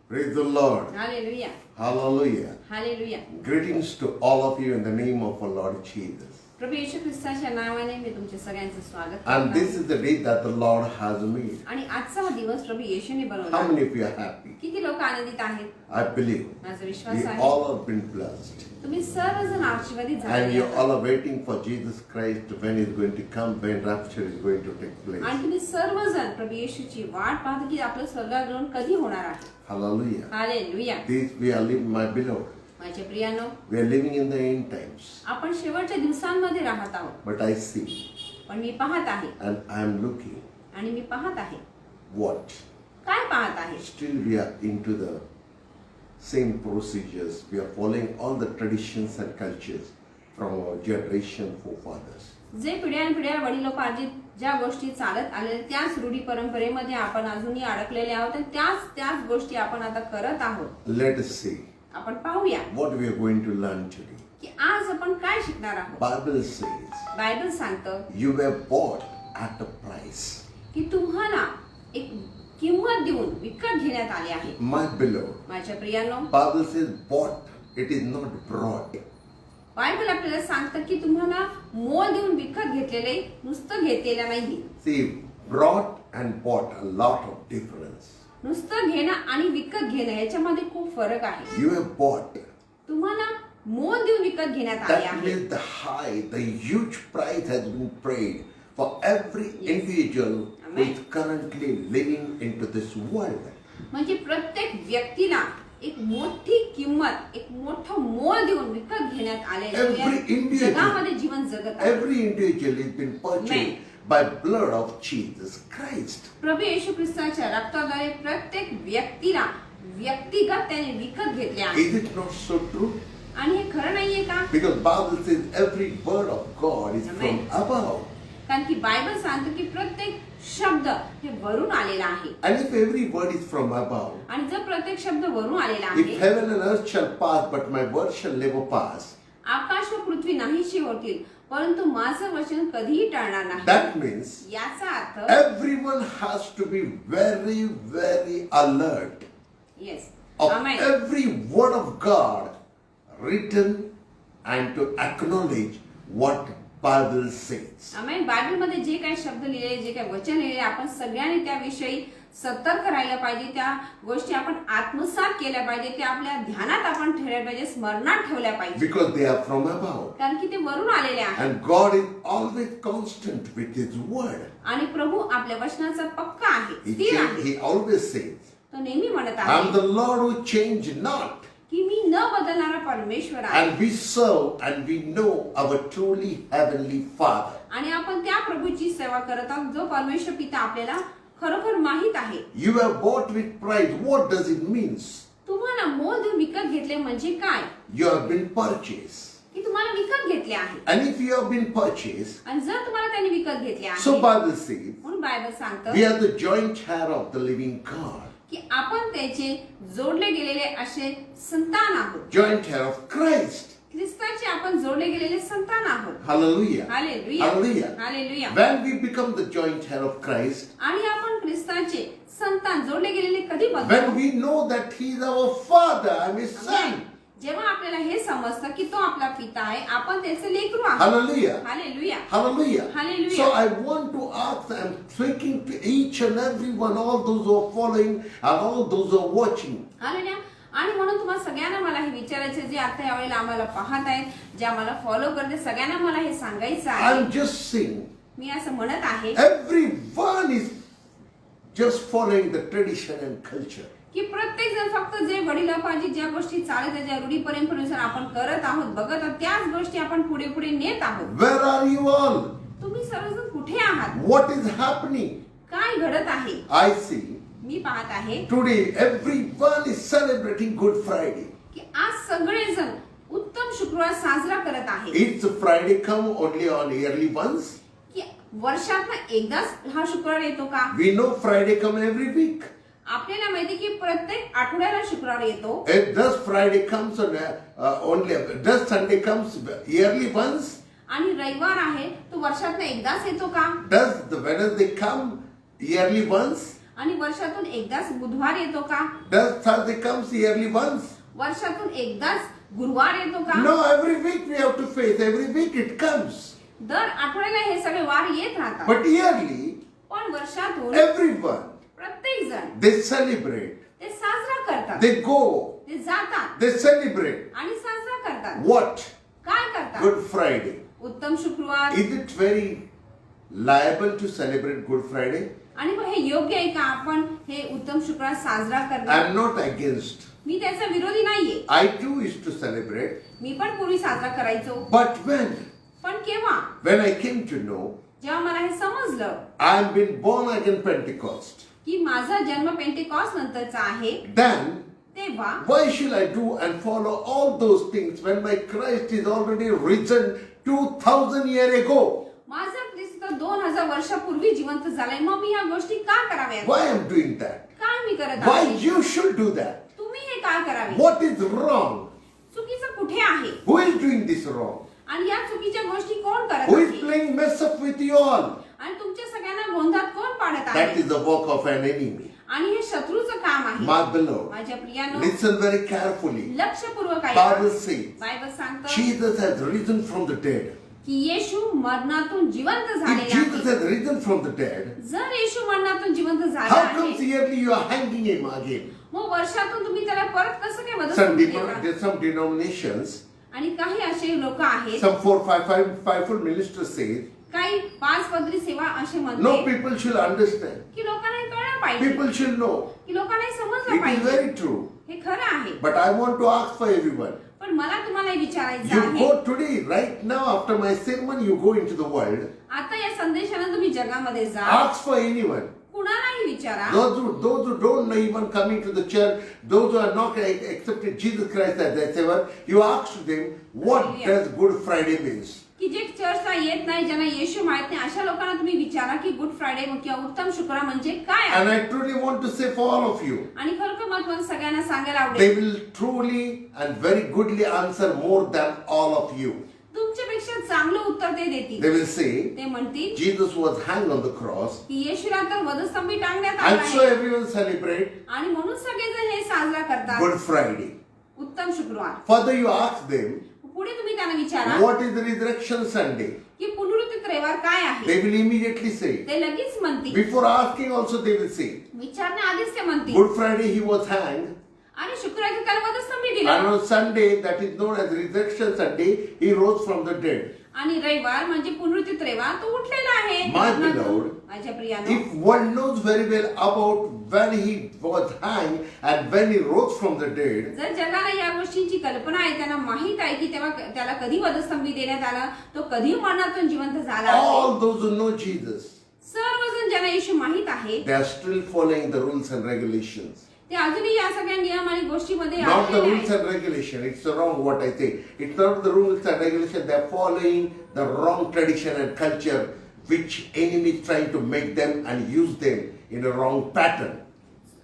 Praise the Lord. Hallelujah. Hallelujah. Hallelujah. Greetings to all of you in the name of our Lord Jesus. प्रभू येशू ख्रिस्ताच्या नावाने मी तुमच्या सगळ्यांचं स्वागत And करतो. this is the day that the Lord has made. आणि आजचा हा दिवस प्रभू येशूने How बनवला. many of you are happy? किती लोक आनंदित आहेत? I believe माझा विश्वास we आहे all have been blessed. तुम्ही सर्वजण आशीर्वादित And झाले you आहात. all are waiting for Jesus Christ when He's going to come, when rapture is going to take place. आणि तुम्ही सर्वजण प्रभू येशूची वाट पाहता की आपलं स्वर्गारोहण कधी होणार आहे. Hallelujah. Hallelujah. This we are living, my beloved. माझे प्रियानो, We are living in the end times. आपण शेवटच्या दिवसांमध्ये राहत आहोत. But I see पण मी पाहत आहे and I am looking आणि मी पाहत आहे. what? काय पाहत आहे? Still we are into the same procedures. We are following all the traditions and cultures from our generation forefathers. जे पिढ्यानपिढ्या वडिलोपार्जित ज्या गोष्टी चालत आलेल्या त्याच रूढी परंपरेमध्ये आपण अजूनही अडकलेले आहोत आणि त्याच गोष्टी आपण आता करत आहोत. Let us see आपण पाहूया what we are going to learn today. की आज आपण काय शिकणार आहोत. Bible says बायबल सांगतं you were bought at a price. की तुम्हाला एक किंमत देऊन विकत घेण्यात आले आहे. My beloved, माझ्या प्रियांनो, Bible says bought. It is not brought. Bible आपल्याला सांगतं की तुम्हाला मोल देऊन विकत घेतलेले नुसतं घेतलेलं नाही. See, brought and bought, a lot of difference. नुसतं घेणं आणि विकत घेणं याच्यामध्ये खूप फरक आहे. You were bought. तुम्हाला मोल देऊन विकत घेण्यात आले That आहे. means the huge price has been paid for every individual who Amen. is currently living into this world. म्हणजे प्रत्येक व्यक्तीला एक मोठी किंमत, एक मोठं मोल देऊन विकत घेण्यात आलेले Every individual. जगामध्ये जीवन जगत आहे. Every individual has been purchased Amen. by blood of Jesus Christ. प्रभू येशू ख्रिस्ताच्या रक्ताद्वारे प्रत्येक व्यक्तीला व्यक्तिगत त्याने विकत घेतले आहे. Is it not so true? आणि हे खरं नाहीये का? Because Bible says every word of God is from Amen. above. कारण की बायबल सांगतो की प्रत्येक शब्द हे वरून आलेला आहे. And if every word is from above, आणि जर प्रत्येक शब्द वरून आलेला if आहे, heaven and earth shall pass, but my word shall never pass, आकाश व पृथ्वी नाहीशी होतील परंतु माझं वचन कधीही टळणार नाही. that means याचा अर्थ everyone has to be very, very alert yes of amen. every word of God written and to acknowledge what Bible says. आमेन. बायबलमध्ये जे काही शब्द लिहिले, जे काही वचन लिहिले, आपण सगळ्यांनी त्याविषयी सतर्क राहिलं पाहिजे. त्या गोष्टी आपण आत्मसात केल्या पाहिजे. त्या आपल्या ध्यानात आपण ठेवल्या पाहिजे, स्मरणात ठेवल्या पाहिजे. Because they are from above. कारण की ते वरून आलेले आहे. And God is always constant with His word. आणि प्रभू आपल्या वचनाचा पक्का आहे, स्थिर आहे. He always says, तो नेहमी म्हणत I am आहे the Lord who change not. की मी न बदलणारा परमेश्वर आहे. And we serve and we know our truly heavenly Father. आणि आपण त्या प्रभूची सेवा करत आहोत जो परमेश्वर पिता आपल्याला खरोखर माहित आहे. You are bought with price. What does it mean? तुम्हाला मोल देऊन विकत घेतले म्हणजे काय? You have been purchased. की तुम्हाला विकत घेतले आहे. And if you have been purchased, आणि जर तुम्हाला त्यांनी विकत घेतले so आहे, Bible says, म्हणून बायबल सांगतं we are the joint heir of the living God. की आपण त्याचे जोडले गेलेले असे संतान आहोत. Joint heir of Christ. ख्रिस्ताचे आपण जोडले गेलेले संतान आहोत. Hallelujah. Hallelujah. Hallelujah. Hallelujah. When we become the joint heir of Christ, आणि आपण ख्रिस्ताचे संतान जोडले गेलेले कधी when बनतो? we know that He is our Father, I am His Son. जेव्हा आपल्याला हे समजतं की तो आपला पिता आहे, आपण त्याचे लेकरू आहोत. Hallelujah. Hallelujah. Hallelujah. Hallelujah. So I want to ask, I'm speaking to each and every one, all those who are following and all those who are watching. Hallelujah. आणि म्हणून तुम्हाला सगळ्यांना मला हे विचारायचे जे आता यावेळेला आम्हाला पाहत आहेत, जे आम्हाला फॉलो करते, सगळ्यांना मला हे सांगायचं आहे. I'm just saying, मी असं म्हणत आहे everyone is just following the tradition and culture. की प्रत्येक जण फक्त जे वडिलोपार्जित ज्या गोष्टी चालत आहेत, ज्या रूढी परंपरेनुसार आपण करत आहोत, बघत आहोत, त्याच गोष्टी आपण पुढे पुढे नेत आहोत. Where are you all? तुम्ही सर्वजण कुठे आहात? What is happening? काय घडत आहे? I see. मी पाहत आहे Today, everyone is celebrating Good Friday. की आज सगळेजण उत्तम शुक्रवार साजरा करत आहेत. It's Friday come only on yearly once. की वर्षात एकदाच हा शुक्रवार येतो का? We know Friday come every week. आपल्याला माहिती की प्रत्येक आठवड्याला शुक्रवार येतो. Does Friday comes on only? Does Sunday comes yearly once? आणि रविवार आहे तो वर्षात एकदाच येतो का? Does the Wednesday come yearly once? आणि वर्षातून एकदाच बुधवार येतो का? Does Thursday comes yearly once? वर्षातून एकदाच गुरुवार येतो का? No, every week we have to face. Every week it comes. दर आठवड्याला हे सगळे वार येत राहतात. But yearly, पण वर्षातून everyone, प्रत्येक जण they celebrate. ते साजरा करतात. They go. ते जातात They celebrate. आणि साजरा करतात. What? काय करतात? Good Friday. उत्तम शुक्रवार. Is it very liable to celebrate Good Friday? आणि मग हे योग्य आहे का आपण हे उत्तम शुक्रवार साजरा करणं? I'm not against. मी त्याचा विरोधी नाहीये. I too used to celebrate. मी पण पूर्वी साजरा करायचो. But पण केव्हा? when I came to know, जेव्हा मला हे समजलं I've been born again Pentecost, की माझा जन्म पेंटेकॉस्ट नंतरचा आहे, then तेव्हा why should I do and follow all those things when my Christ is already risen 2000 years ago? माझा ख्रिस्त 2000 वर्षापूर्वी जिवंत झालाय. मग मी ह्या गोष्टी का कराव्यात? Why I'm doing that? काय मी करत Why आहे? you should do that? तुम्ही हे का करावे? What is wrong? चुकीचं कुठे आहे? Who is doing this wrong? आणि या चुकीच्या गोष्टी कोण करत Who is आहे? playing mess up with you all? आणि तुमच्या सगळ्यांना गोंधळात कोण पाडत That आहे? is the work of an enemy. आणि हे शत्रूचं काम आहे. My beloved, माझ्या प्रियानो, listen very carefully. लक्षपूर्वक Bible ऐका. says बायबल सांगतं Jesus has risen from the dead. की येशू मरणातून जिवंत If झालेला Jesus आहे. has risen from the dead, जर येशू मरणातून जिवंत झाला how comes आहे, yearly you are hanging him again? मग वर्षातून तुम्ही त्याला परत कसं काय मदत Some, करू देता? there's some denominations, आणि काही असे लोक आहेत, some 4, 5 ministers say, काही 5 पदरी सेवा असे no, म्हणते people should understand. की लोकांना हे कळलं पाहिजे, People should know. की लोकांना हे समजलं It is पाहिजे. very true. हे खरं आहे. But I want to ask for everyone. पण मला तुम्हाला हे विचारायचं You आहे, go today, right now, after my sermon, you go into the world. आता या संदेशाने तुम्ही जगामध्ये जा, Ask for anyone. कुणालाही विचारा. Those who don't know even coming to the church, those who are not accepted Jesus Christ as their Savior, you ask them, what does Good Friday means? की जे चर्चला येत नाही, ज्यांना येशू माहित नाही, अशा लोकांना तुम्ही विचारा की गुड फ्रायडे किंवा उत्तम शुक्रवार म्हणजे काय आहे. And I truly want to say for all of you, आणि खरोखर मला तुम्हाला सगळ्यांना सांगायला they आवडेल, will truly and very goodly answer more than all of you. तुमच्यापेक्षा चांगलं उत्तर ते देतील. They will say, ते म्हणतील Jesus was hanged on the cross, की येशूला तर वधस्तंभी टांगण्यात and आला so आहे, everyone celebrate आणि म्हणून सगळेजण हे साजरा करतात Good Friday. उत्तम शुक्रवार. Further, you ask them, पुढे तुम्ही त्यांना विचारा what is the Resurrection Sunday? की पुनरुत्थित रविवार काय आहे. They will immediately say. ते लगेच म्हणतील, Before asking, also they will say, विचारण्याआधीच ते म्हणतील, Good Friday he was hanged, आणि शुक्रवारी त्याला वधस्तंभी and दिला, on Sunday, that is known as Resurrection Sunday, he rose from the dead. आणि रविवार म्हणजे पुनरुत्थित रविवार तो उठलेला आहे. My beloved, माझ्या प्रियानो, If one knows very well about when he was hanged and when he rose from the dead, जर जगाला या गोष्टींची कल्पना आहे, त्यांना माहित आहे की तेव्हा त्याला कधी वधस्तंभी देण्यात आला, तो कधी मरणातून जिवंत झाला आहे. all those who know Jesus, सर्वजण ज्यांना येशू माहित आहे, they are still following the rules and regulations. ते अजूनही या सगळ्या नियम आणि गोष्टीमध्ये Not the अडकलेले rules आहेत. and regulation. It's wrong what I say. It's not the rules and regulation. They are following the wrong tradition and culture which enemy is trying to make them and use them in a wrong pattern.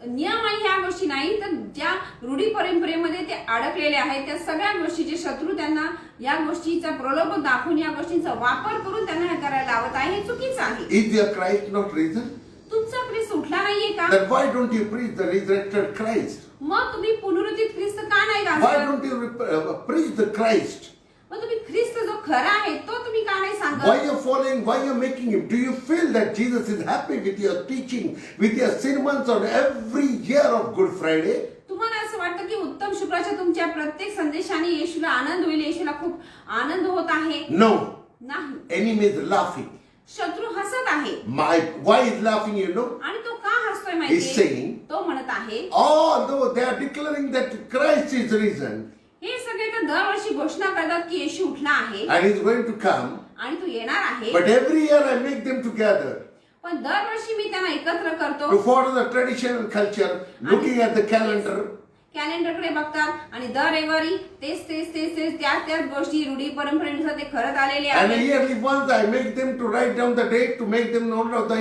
नियम आणि ह्या गोष्टी नाही, तर ज्या रूढी परंपरेमध्ये ते अडकलेले आहेत, त्या सगळ्या गोष्टीचे शत्रू त्यांना या गोष्टीचा प्रलोभ दाखवून या गोष्टींचा वापर करून त्यांना हे करायला लावत आहे. हे चुकीचं आहे. Is your Christ not risen? तुमचा ख्रिस्त उठला नाहीये का? Then why don't you preach the resurrected Christ? मग तुम्ही पुनरुत्थित ख्रिस्त का नाही Why गाजवत? don't you preach the Christ? मग तुम्ही ख्रिस्त जो खरा आहे तो तुम्ही का नाही Why सांगत? you're following, why you're making him? Do you feel that Jesus is happy with your teaching, with your sermons on every year of Good Friday? तुम्हाला असं वाटतं की उत्तम शुक्राच्या तुमच्या प्रत्येक संदेशाने येशूला आनंद होईल, येशूला खूप आनंद होत आहे? No. नाही. Enemy is laughing. शत्रू हसत आहे. Why is laughing, you know? आणि तो का हसतोय He's माहितीये? saying, तो म्हणत आहे, although they are declaring that Christ is risen हे सगळे तर दरवर्षी घोषणा करतात की येशू उठला आहे and is going to come, आणि तो येणार आहे, but every year I make them together पण दरवर्षी मी त्यांना एकत्र to करतो. follow the tradition and culture, looking at the calendar. कॅलेंडरकडे बघतात आणि दर रविवारी तेच तेच तेच तेच त्याच गोष्टी रूढी परंपरेनुसार ते करत आलेले And आहेत. yearly once I make them to write down the date, to make them know of the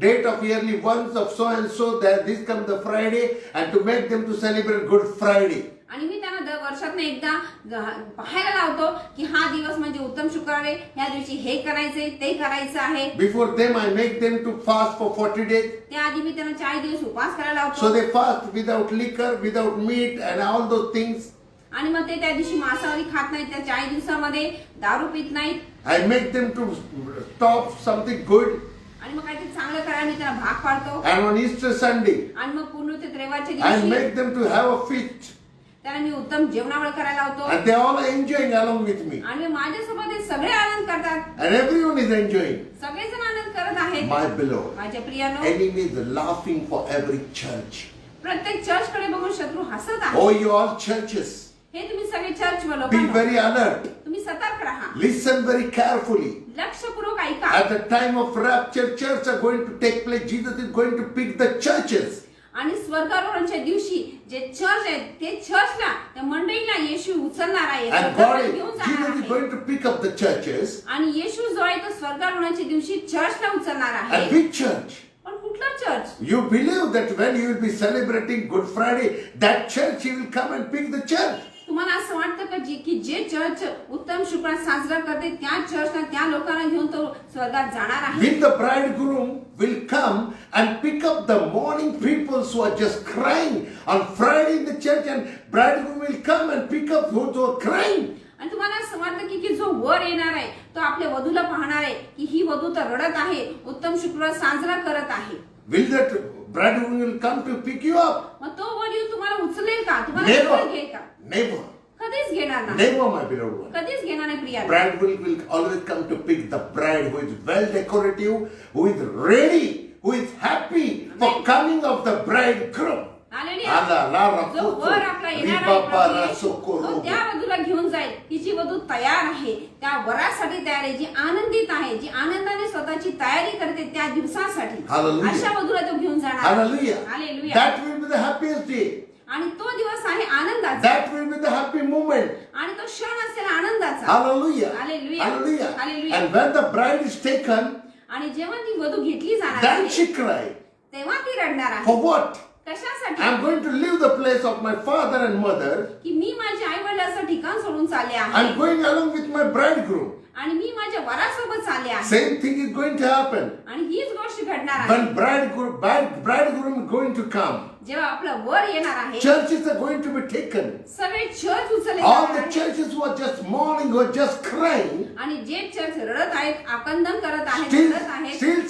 date of yearly once of so and so, that this comes the Friday, and to make them to celebrate Good Friday. आणि मी त्यांना वर्षातनं एकदा पाहायला लावतो की हा दिवस म्हणजे उत्तम शुक्रवार आहे, या दिवशी हे करायचंय ते करायचं आहे. Before them, I make them to fast for 40 days. त्याआधी मी त्यांना 40 दिवस उपवास करायला So लावतो. they fast without liquor, without meat, and all those things. आणि मग ते त्या दिवशी मांसाहारी खात नाहीत, त्या 40 दिवसामध्ये दारू पित नाहीत. I make them to stop something good. आणि मग काहीतरी चांगलं करायला मी त्यांना भाग पाडतो. And on Easter Sunday, आणि मग पूर्ण ते रविवारच्या I दिवशी make them to have a feast. त्यांना मी उत्तम जेवणावळ करायला लावतो. And they all are enjoying along with me. आणि माझ्यासोबत हे सगळे आनंद करतात, And everyone is enjoying. सगळेजण आनंद करत आहेत. My beloved, माझ्या प्रियानो, enemy is laughing for every church. प्रत्येक चर्च कडे बघून शत्रू हसत आहे. Oh, you all churches, हे तुम्ही सगळे चर्च be लोक very alert. तुम्ही सतर्क राहा, Listen very carefully. लक्षपूर्वक ऐका. At the time of rapture, churches are going to take place. Jesus is going to pick the churches. आणि स्वर्गारोहणाच्या दिवशी जे चर्च आहेत ते चर्चला, त्या मंडळीला येशू उचलणार आहे, And स्वर्गात घेऊन Jesus जाणार is आहे. going to pick up the churches. आणि येशू जो आहे तो स्वर्गारोहणाच्या दिवशी चर्चला उचलणार And आहे. which church? पण कुठला church? You believe that when you will be celebrating Good Friday, that church he will come and pick the church. तुम्हाला असं वाटतं का की जे चर्च उत्तम शुक्रवार साजरा करते त्या चर्चला, त्या लोकांना घेऊन तो स्वर्गात जाणार आहे? Will the bridegroom will come and pick up the mourning people who are just crying on Friday in the church, and bridegroom will come and pick up those who are crying. आणि तुम्हाला असं वाटतं की जो वर येणार आहे तो आपल्या वधूला पाहणार आहे की ही वधू तर रडत आहे, उत्तम शुक्रवार साजरा करत आहे. Will that bridegroom will come to pick you up? मग तो वर येऊन तुम्हाला उचलेल का, तुम्हाला Never. जवळ घेईल का? Never. कधीच घेणार नाही, Never, my beloved one. कधीच घेणार नाही Priya. Bridegroom will always come to pick the bride who is well decorative, who is ready, who is happy for coming of the bridegroom. Hallelujah. Allah, la जो raputo, वर आपला येणार ribaba आहे, la प्रभू येशू, socorro. तो त्या वधूला घेऊन जाईल, तिची वधू तयार आहे, त्या वरासाठी तयार आहे, जी आनंदित आहे, जी आनंदाने स्वतःची तयारी करते त्या दिवसासाठी. Hallelujah. अशा वधूला तो घेऊन जाणार. Hallelujah. Hallelujah. That will be the happiest day. आणि तो दिवस आहे आनंदाचा, That will be the happy moment. आणि तो क्षण असेल आनंदाचा. Hallelujah. Hallelujah. Hallelujah. Hallelujah. And when the bride is taken, आणि जेव्हा ती वधू घेतली जाणार then आहे, she cried. तेव्हा ती रडणार आहे. For what? कशासाठी? I'm going to leave the place of my father and mother. की मी माझ्या आई वडिलांचं ठिकाण सोडून चालले I'm आहे, going along with my bridegroom. आणि मी माझ्या वरासोबत चालले आहे. Same thing is going to happen. आणि हीच गोष्ट घडणार आहे. When bridegroom is going to come, जेव्हा आपलं वर येणार आहे, churches are going to be taken. सगळे चर्च उचलले All जाणार the आहे. churches who are just mourning, who are just crying, आणि जे चर्च रडत आहेत, आकंदन करत आहेत, रडत आहेत, still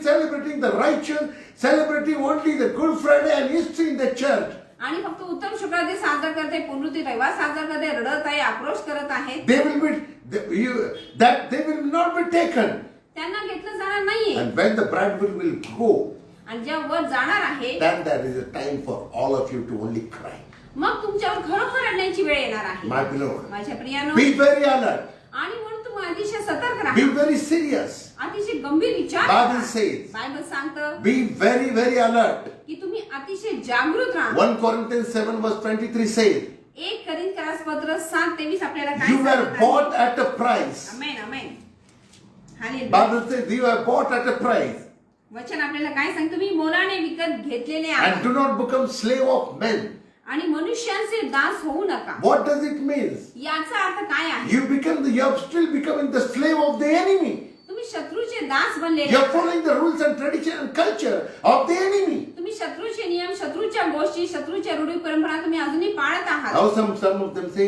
celebrating the righteous, celebrating only the Good Friday and Easter in the church. आणि फक्त उत्तम शुक्रवार ते साजरा करते, पुनरुत्थान रविवार साजरा करते, रडत आहे, आक्रोश करत आहेत, They will not be taken. त्यांना घेतलं जाणार नाहीये. And when the bridegroom will go, आणि जेव्हा वर जाणार आहे, then there is a time for all of you to only cry. मग तुमच्यावर खरोखर रडण्याची वेळ येणार आहे. My beloved, माझ्या प्रियानो, be very alert. आणि म्हणून तुम्ही अतिशय सतर्क Be राहा, very serious. अतिशय गंभीर विचार Bible करा. says, बायबल सांगतं be very, very alert. की तुम्ही अतिशय जागृत राहा. 1 Corinthians 7 verse 23 says, 1 कोरिंथीय पत्र 7:23 आपल्याला काय you were सांगत bought आहे? at a price. Amen, amen. Hallelujah. Bible says you were bought at a price. वचन आपल्याला काय सांगतं? तुम्ही मोलाने विकत घेतलेले And आहे, do not become slave of men. आणि मनुष्यांचे दास होऊ नका. What does it mean? याचा अर्थ काय आहे? You are still becoming the slave of the enemy. तुम्ही शत्रूचे दास बनलेले You are आहात. following the rules and tradition and culture of the enemy. तुम्ही शत्रूचे नियम, शत्रूच्या गोष्टी, शत्रूच्या रूढी परंपरा तुम्ही अजूनही पाळत आहात. Now some of them say,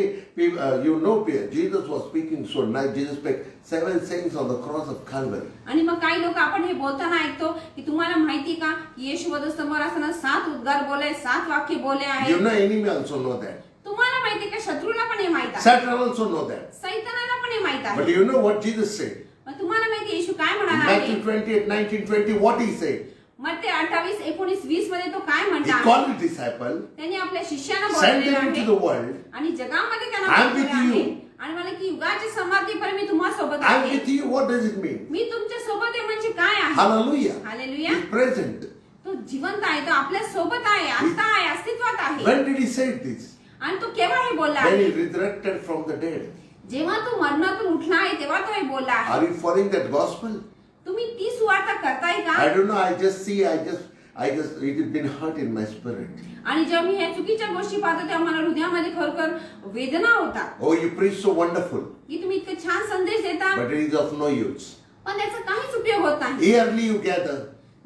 Jesus was speaking so nice. Jesus spoke 7 sayings on the cross of Calvary. आणि मग काही लोक आपण हे बोलताना ऐकतो की तुम्हाला माहिती का येशू वधस्तंभावर असताना 7 उद्गार बोलले, 7 वाक्य बोलले You know, आहेत. enemy also know that. तुम्हाला माहिती का शत्रूला पण हे माहित आहे, Satan also know that. सैतानाला पण हे माहित But आहे. you know what Jesus said? मग तुम्हाला माहिती येशू काय In म्हणाला Matthew आहे? 28, 19, 20, what he said? मग ते 28, 19, 20 मध्ये तो काय He म्हणला called आहे? his disciple, त्यांनी आपल्या शिष्यांना sent बोलवलेलं them into आहे the world. आणि जगामध्ये त्यांना I'm बोलवलेलं with you. आहे. आणि मला की युगाच्या समाप्तीपर्यंत मी तुम्हा सोबत I'm आहे. with you. What does it mean? मी तुमच्या सोबत आहे म्हणजे काय आहे? Hallelujah. हालेलुया. He's present. तो जिवंत आहे, तो आपल्या सोबत आहे, आता आहे, अस्तित्वात आहे. When did he say this? आणि तो केव्हा हे बोलला When आहे? he resurrected from the dead. जेव्हा तो मरणातून उठला आहे तेव्हा तो हे बोलला आहे. Are you following that gospel? तुम्ही ती सुवार्ता करताय का? I don't know. I just, it has been hurt in my spirit. आणि जेव्हा मी ह्या चुकीच्या गोष्टी पाहतो तेव्हा मला हृदयामध्ये खरोखर वेदना होतात Oh, you preach so wonderful, की तुम्ही इतके छान संदेश देता but it is of no use. पण त्याचा काहीच उपयोग होत नाही. Yearly you gather,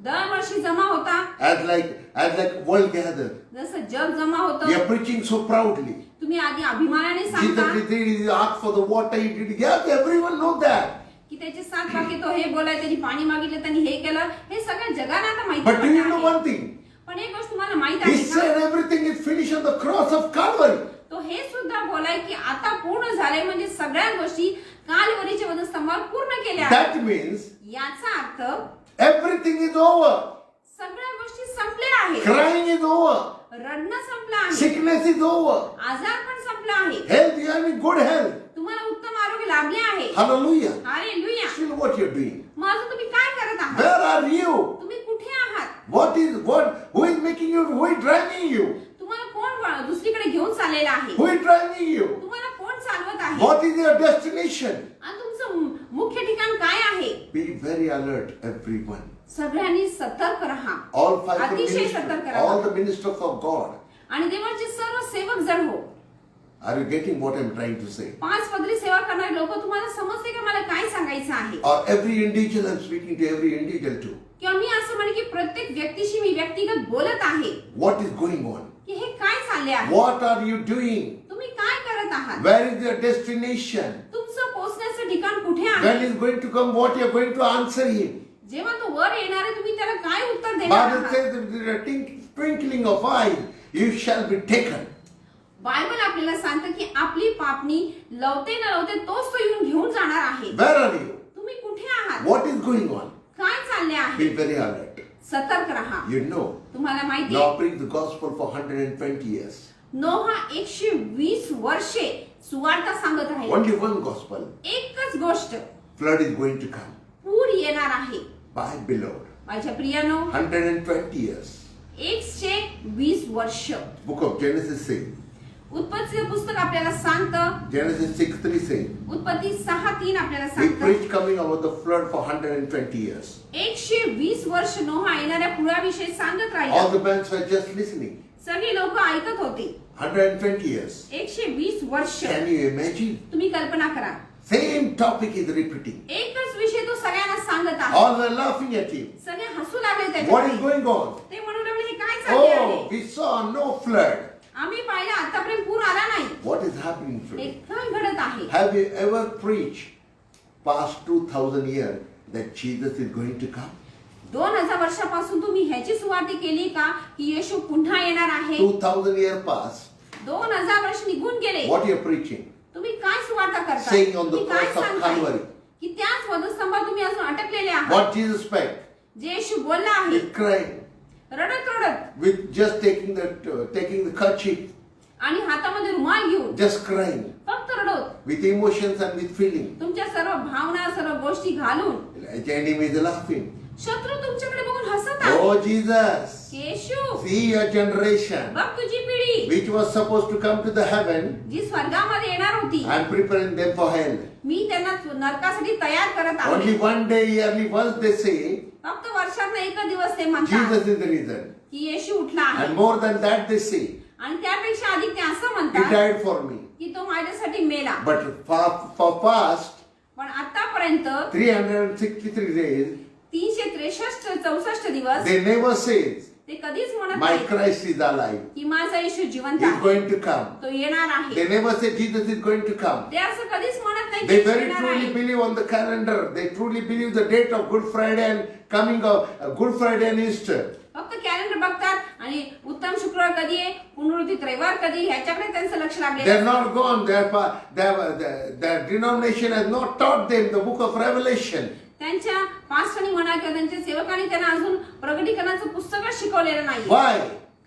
दरवर्षी जमा होता as like world gather. जसं जग जमा You होतं are preaching so proudly. तुम्ही आधी अभिमानाने सांगता Jesus did, he asked for the water, he did. Yes, everyone know that. की त्याचे 7 वाक्य तो हे बोलाय त्यांनी पाणी मागितलं त्यांनी हे केलं हे सगळं जगाला आता माहिती But do you know आहे. one thing? पण एक गोष्ट तुम्हाला माहित He आहे का said everything is finished on the cross of Calvary. तो हे सुद्धा बोलाय की आता पूर्ण झाले म्हणजे सगळ्या गोष्टी कालवरीच्या वधस्तंभावर पूर्ण केल्या आहेत. That means याचा अर्थ everything is over. सगळ्या गोष्टी संपल्या आहेत. Crying is over. रडणं संपलं आहे. Sickness is over. आजार पण संपला आहे. Health, you are in good health. तुम्हाला उत्तम आरोग्य लाभले आहे. Hallelujah. Hallelujah. Still what you're doing? मग अजून तुम्ही काय करत आहात? Where are you? तुम्ही कुठे आहात? Who is making you, who is driving you? तुम्हाला कोण दुसरीकडे घेऊन चाललेला आहे? Who is driving you? तुम्हाला कोण चालवत आहे? What is your destination? आणि तुमचं मुख्य ठिकाण काय आहे? Be very alert, everyone. सगळ्यांनी सतर्क राहा. All five अतिशय सतर्क ministers, राहा. all the ministers of God. आणि देवाचे सर्व सेवक जण हो. Are you getting what I'm trying to say? 5 पदरी सेवा करणारे लोक तुम्हाला समजते का मला काय सांगायचं आहे? Or every individual, I'm speaking to every individual too. किंवा मी असं म्हणे की प्रत्येक व्यक्तीशी मी व्यक्तिगत बोलत आहे What is going on? की हे काय चालले आहे? What are you doing? तुम्ही काय करत आहात? Where is your destination? तुमचं पोहोचण्याचं ठिकाण कुठे आहे? When is going to come, what you're going to answer him? जेव्हा तो वर येणार आहे तुम्ही त्याला काय उत्तर देणार Bible आहात? says that with a twinkling of eye, you shall be taken. Bible आपल्याला सांगतं की आपली पापणी लवते न लवते तोच तो येऊन घेऊन जाणार आहे. Where are you? तुम्ही कुठे आहात? What is going on? काय चालले आहे? Be very alert. सतर्क राहा. You know, तुम्हाला माहिती Noah आहे preached the gospel for 120 years. नोहा 120 वर्षे सुवार्ता सांगत आहे. Only one gospel. एकच गोष्ट Flood is going to come. पूर येणार आहे. By beloved. माझ्या प्रियानो 120 years. 120 वर्ष. Book of Genesis says. उत्पत्तीचं पुस्तक आपल्याला सांगतं. Genesis 6:3 says. उत्पत्ती 6:3 आपल्याला He सांगतं. preached coming about the flood for 120 years. 120 वर्ष नोहा येणाऱ्या पुराविषयी सांगत All राहिला. the bands were just listening. सगळी लोक ऐकत होती. 120 years. 120 वर्ष. Can you imagine? तुम्ही कल्पना करा. Same topic is repeating. एकच विषय तो सगळ्यांना सांगत आहे. All were laughing at him. सगळे हसू लागले What is त्याच्यावर. going on? ते म्हणू लागले हे काय चालले Oh, आहे? we saw no flood. आम्ही पाहिलं आतापर्यंत पूर आला नाही. What is happening हे today? काय घडत आहे? Have you ever preached past 2000 years that Jesus is going to come? 2000 वर्षापासून तुम्ही ह्याची सुवार्ता केली का की येशू पुन्हा येणार आहे? 2000 years past. 2000 वर्ष निघून गेले. What you are preaching? तुम्ही काय सुवार्ता करता? Saying on the तुम्ही काय cross of सांगताय? Calvary. की त्याच वधस्तंभात तुम्ही अजून अटकलेले आहात. What Jesus spoke? जे येशू बोलला आहे With crying, रडत रडत with just taking the kerchief, आणि हातामध्ये रुमाल घेऊन just crying, फक्त रडत with emotions and with feeling. तुमच्या सर्व भावना सर्व गोष्टी घालून The enemy is laughing. शत्रू तुमच्याकडे बघून हसत आहे. Oh Jesus, Yeshu see your generation, बघ तुझी पिढी which was supposed to come to the heaven जी स्वर्गामध्ये येणार होती. and preparing them for hell. मी त्यांना नरकासाठी तयार करत Only आहे. one day yearly once they say फक्त वर्षात एक दिवस ते म्हणतात Jesus is the reason. की येशू उठला आहे. And more than that they say, आणि त्यापेक्षा अधिक ते असं He म्हणतात died for me. की तो माझ्यासाठी मेला. But for past पण आतापर्यंत 363 days, 363-64 दिवस they never says, ते कधीच म्हणत my नाही Christ is alive. की माझा येशू जिवंत He is आहे. going to come. तो येणार They आहे. never say Jesus is going to come. ते असं कधीच म्हणत नाही की They येशू very येणार truly आहे. believe on the calendar. They truly believe the date of Good Friday and coming of Good Friday and Easter. फक्त कॅलेंडर बघतात आणि उत्तम शुक्रवार कधी आहे पुनरुत्थित रविवार कधी ह्याच्याकडे त्यांचं लक्ष लागले. They're not gone. Their denomination has not taught them the book of Revelation. त्यांच्या पास्टरनी म्हणा किंवा त्यांच्या सेवकांनी त्यांना अजून प्रगटीकरणाचं पुस्तकच शिकवलेलं नाही. Why?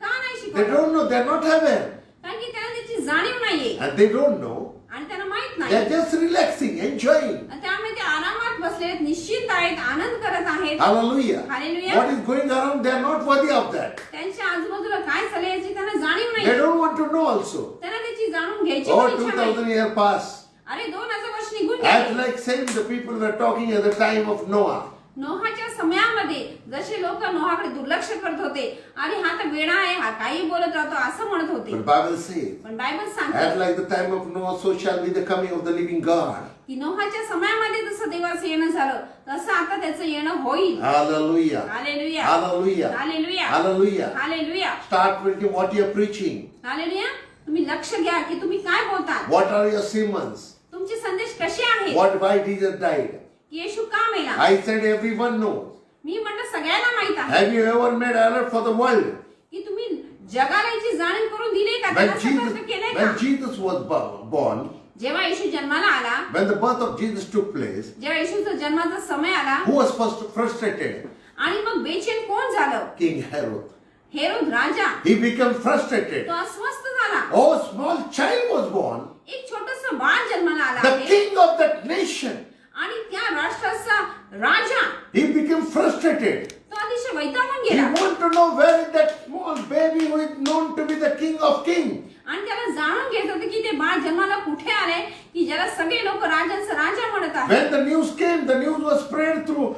का नाही They शिकवलं? don't know. They're not aware. कारण की त्यांना त्याची जाणीव नाहीये And they don't know. आणि त्यांना माहित They're नाही. just relaxing, enjoying. आणि त्यामुळे ते आरामात बसले आहेत, निश्चिंत आहेत, आनंद करत आहेत. Hallelujah. Hallelujah. What is going around, they're not worthy of that. त्यांच्या आजूबाजूला काय चालले याची त्यांना जाणीव They नाही. don't want to know also. त्यांना त्याची जाणून घ्यायची Oh, पण इच्छा नाही. 2000 years past. अरे 2000 वर्ष निघून As गेले. like same the people were talking at the time of Noah. नोहाच्या समयामध्ये जसे लोक नोहाकडे दुर्लक्ष करत होते, अरे हा तर वेडा आहे, हा काही बोलत राहतो असं म्हणत होते. But Bible says, पण बायबल at सांगते like the time of Noah, so shall be the coming of the living God. की नोहाच्या समयामध्ये जसं देवाचं येणं झालं तसं आता त्याचं येणं होईल. Hallelujah. Hallelujah, Hallelujah. Hallelujah, Hallelujah. Hallelujah, Start with what you are preaching. Hallelujah. तुम्ही लक्ष घ्या की तुम्ही काय बोलता, What are your sermons? तुमचे संदेश कसे आहेत, What, why Jesus died? येशू का मेला. I said everyone knows. मी म्हणलं सगळ्यांना माहित आहे Have you ever made alert for the world? की तुम्ही जगाला याची जाणीव करून दिली का, When त्याला सतर्क केलंय Jesus, when का. Jesus was born, जेव्हा येशू जन्माला आला, when the birth of Jesus took place, जेव्हा येशूचा जन्माचा समय आला who was first frustrated? आणि मग बेचैन कोण झालं, King Herod. Herod Raja. He became frustrated. तो अस्वस्थ झाला. Oh, small child was born, एक छोटस बाळ जन्माला आला the आहे king of that nation. आणि त्या राष्ट्राचा राजा. He became frustrated. तो अतिशय वैतागून He गेला wanted to know where is that small baby who is known to be the king of kings. आणि त्याला जाणून घेत होते की ते बाळ जन्माला कुठे आले, की ज्याला सगळे लोक राजांचा राजा म्हणत आहेत. When the news came, the news was spread through.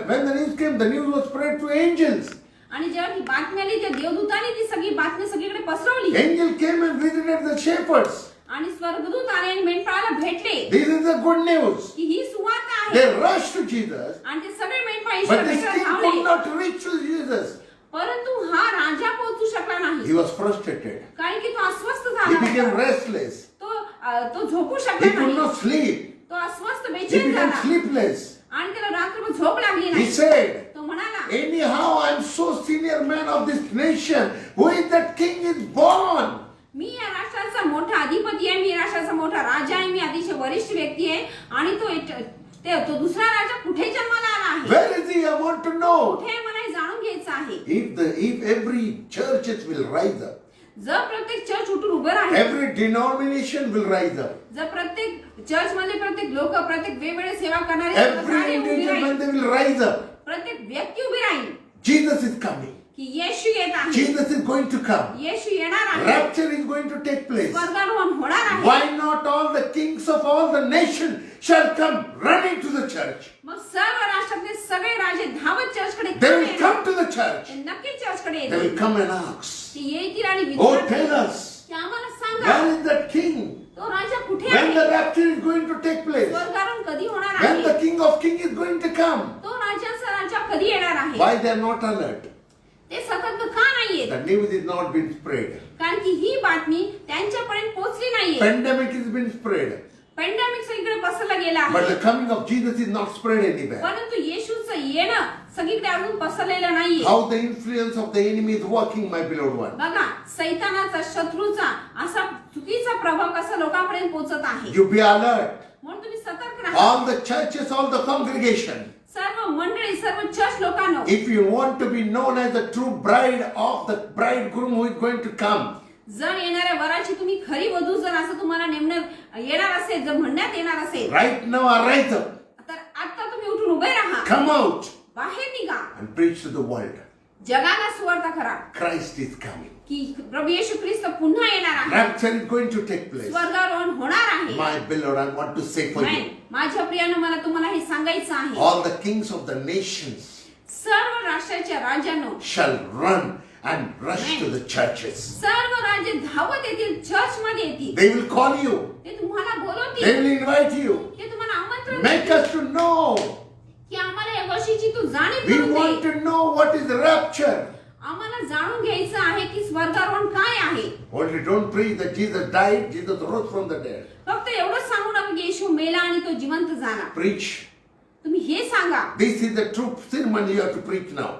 When the news came, the news was spread through angels. आणि जेव्हा ही बातमी आली त्या देवदूताने ती सगळी बातमी सगळीकडे पसरवली Angel came and visited the shepherds. आणि स्वर्गदूत आले आणि मेंढपाळाला भेटले This is the good news. की ही सुवार्ता They आहे. rushed to Jesus, आणि ते सगळे मेंढपाळ but this ईश्वराकडे king धावले. could not reach to Jesus. परंतु हा राजा पोहोचू शकला नाही, He was frustrated. कारण की तो अस्वस्थ He झाला. became restless. तो झोपू He शकला could नाही. not sleep. तो अस्वस्थ He बेचैन became झाला sleepless. आणि त्याला रात्रभर झोप लागली He नाही. said, तो म्हणाला, anyhow, I am so senior man of this nation. Who is that king is born? मी या राष्ट्राचा मोठा अधिपती आहे, मी या राष्ट्राचा मोठा राजा आहे, मी अतिशय वरिष्ठ व्यक्ती आहे आणि तो दुसरा राजा कुठे जन्माला आला आहे, Where is he? I want to know. कुठे मला हे जाणून घ्यायचं आहे. If every churches will rise up, जर प्रत्येक चर्च उठून उभं राहील, every denomination will rise up, जर प्रत्येक चर्च मध्ये प्रत्येक लोक प्रत्येक वेगवेगळे सेवा करणारे every सारे उभी individual राहील, when they will rise up, प्रत्येक व्यक्ती उभी राहील Jesus is coming. की येशू येत आहे, Jesus is going to come. येशू येणार आहे, Rapture is going to take place. स्वर्गारोहण होणार आहे. Why not all the kings of all the nation shall come running to the church? मग सर्व राष्ट्रातले सगळे राजे धावत चर्चकडे They का will येणार? come to the church. ते नक्की चर्चकडे They येतील. will come and ask, ते येतील आणि oh, विचारतील tell us, की आम्हाला सांगा where is that king? तो राजा कुठे When the आहे, rapture is going to take place? स्वर्गारोहण कधी होणार When आहे, the king of kings is going to come? तो राजाचा राजा कधी येणार आहे. Why they are not alert? ते सतर्क का नाहीये, The news is not been spread. कारण की ही बातमी त्यांच्यापर्यंत पोहोचली नाहीये. Pandemic is been spread. Pandemic सगळीकडे पसरला गेला But आहे, the coming of Jesus is not spread anywhere. परंतु येशूचं येणं सगळीकडे अजून पसरलेलं नाहीये. How the influence of the enemy is working, my beloved one. बघा सैतानाचा शत्रूचा असा चुकीचा प्रभाव कसा लोकांपर्यंत पोहोचत आहे. You be alert. म्हणून तुम्ही सतर्क राहा. All the churches, all the congregation. सर्व मंडळी सर्व church लोकांनो, If you want to be known as the true bride of the bridegroom who is going to come, जर येणाऱ्या वराची तुम्ही खरी वधू जर असं तुम्हाला नेमण्यात येणार असेल, जर म्हणण्यात येणार असेल, right now arise up, तर आता तुम्ही उठून उभे राहा, come out बाहेर निघा, and preach to the world. जगाला सुवार्ता करा Christ is coming. की प्रभू येशू ख्रिस्त पुन्हा येणार आहे, Rapture is going to take place. स्वर्गारोहण होणार आहे. My beloved, I want to say for you, माझ्या प्रियानं मला तुम्हाला हे सांगायचं आहे, all the kings of the nations सर्व राष्ट्राच्या राजांनो shall run and rush to the churches. सर्व राजे धावत येतील, चर्च मध्ये येतील, They will call you. ते तुम्हाला They बोलवतील, will invite you. ते तुम्हाला आमंत्रण Make देतील us to know. की आम्हाला या गोष्टीची तू जाणीव We करून want they. to know what is rapture. आम्हाला जाणून घ्यायचं आहे की स्वर्गारोहण काय आहे. Only don't preach that Jesus died, Jesus rose from the dead. फक्त एवढंच सांगू नका की येशू मेला आणि तो जिवंत झाला. Preach. तुम्ही हे सांगा, This is the true sermon you have to preach now.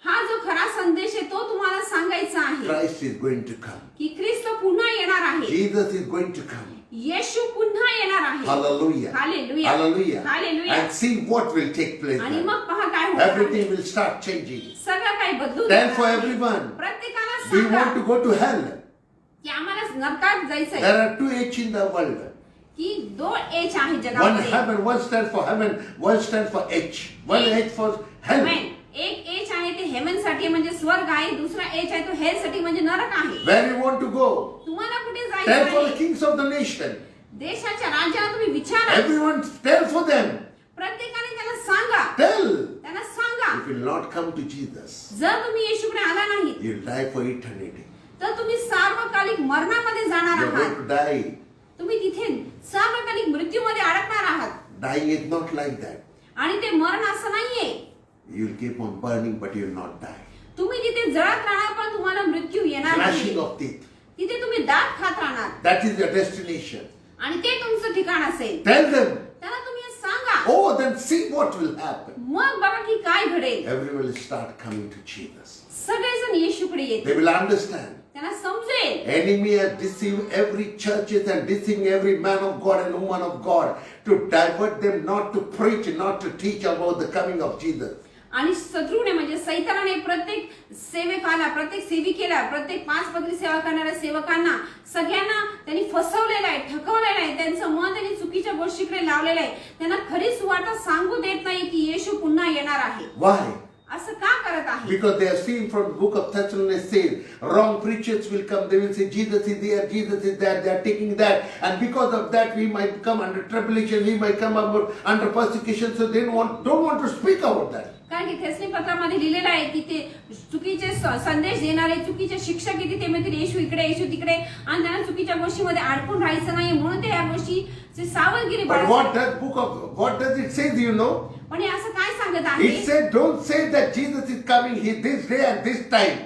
हा जो खरा संदेश आहे तो तुम्हाला सांगायचा आहे Christ is going to come. की ख्रिस्त पुन्हा येणार आहे, Jesus is going to come. येशू पुन्हा येणार आहे. Hallelujah. Hallelujah. Hallelujah. Hallelujah. And see what will take place. आणि then. मग पहा काय होणार आहे. Everything will start changing. सगळं काही बदलून Tell for जाणार. everyone. प्रत्येकाला We सांगा want to go to hell. की आम्हाला नरकात जायचंय, There are two H in the world. की 2 एच आहे One जगामध्ये. heaven, one stands for heaven, one stands for H. One H for hell. Amen. एक एच आहे ते हेमन साठी म्हणजे स्वर्ग आहे, दुसरा एच आहे तो हेल साठी म्हणजे नरक आहे. Where you want to go? तुम्हाला कुठे Tell जायचं for the आहे? kings of the nation. देशाच्या राजाला तुम्ही विचारा, Everyone tell for them. प्रत्येकाने त्याला सांगा, Tell. त्यांना सांगा. If you will not come to Jesus, जर तुम्ही येशूकडे आला नाही you'll die for eternity. तर तुम्ही सार्वकालिक मरणामध्ये जाणार You're going आहात. to die. तुम्ही तिथे सार्वकालिक मृत्यूमध्ये अडकणार आहात. Dying is not like that. आणि ते मरण असं नाहीये. You'll keep on burning, but you'll not die. तुम्ही तिथे जळत राहणार पण तुम्हाला मृत्यू येणार नाही. Gnashing of teeth. तिथे तुम्ही दात खात राहणार That is your destination. आणि ते तुमचं ठिकाण असेल. Tell them. त्यांना तुम्ही हे सांगा. Oh, then see what will happen. मग बघा की काय घडेल. Everyone will start coming to Jesus. सगळेजण येशूकडे They येतील. will understand. त्यांना समजेल. Enemy has deceived every churches and deceiving every man of God and woman of God to divert them not to preach, not to teach about the coming of Jesus. आणि शत्रूने म्हणजे सैतानाने प्रत्येक सेवकाला, प्रत्येक सेविकेला, प्रत्येक 5 पदरी सेवा करणाऱ्या सेवकांना सगळ्यांना त्यांनी फसवलेलं आहे, ठकवलेलं आहे. त्यांचं मन त्यांनी चुकीच्या गोष्टीकडे लावलेलं आहे. त्यांना खरी सुवार्ता सांगू देत नाही की येशू पुन्हा येणार आहे. Why? असं का करत आहे? Because they have seen from the book of Thessalonians says, wrong preachers will come. They will say Jesus is here, Jesus is there. They are taking that, and because of that, we might come under tribulation. We might come under persecution. So they don't want to speak about that. कारण की थेसनी पत्रामध्ये लिहिलेलं आहे की ते चुकीचे संदेश देणारे चुकीचे शिक्षक येते ते म्हणतील येशू इकडे, येशू तिकडे, आणि त्यांना चुकीच्या गोष्टीमध्ये अडकून राहायचं नाही. म्हणून ते या गोष्टीची सावधगिरी But बाळगतात. what does it say? Do you know? पण हे असं काय सांगत आहे? It says, don't say that Jesus is coming here this day and this time.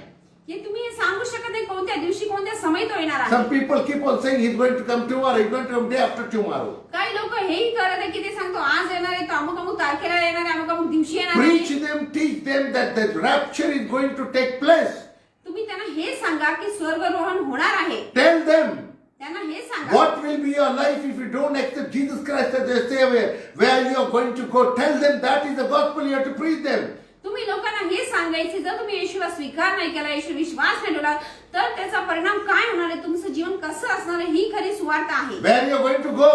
हे तुम्ही हे सांगू शकत नाही कोणत्या दिवशी कोणत्या समय तो येणार Some आहे. people keep on saying he's going to come tomorrow, he's going to come day after tomorrow. काही लोक हेही करत आहे की ते सांगतो आज येणार आहे, तो अमुक अमुक तारखेला येणार आहे, अमुक अमुक दिवशी येणार Preach आहे. them, teach them that the rapture is going to take place. तुम्ही त्यांना हे सांगा की स्वर्गरोहण होणार आहे. Tell them त्यांना हे सांगा what will be your life if you don't accept Jesus Christ as your Savior, where you are going to go. Tell them that is the gospel, you have to preach them. तुम्ही लोकांना हे सांगायचे जर तुम्ही येशूला स्वीकार नाही केला, येशू विश्वास नाही ठेवला तर त्याचा परिणाम काय होणार आहे, तुमचं जीवन कसं असणार आहे, ही खरी सुवार्ता आहे. Where you are going to go.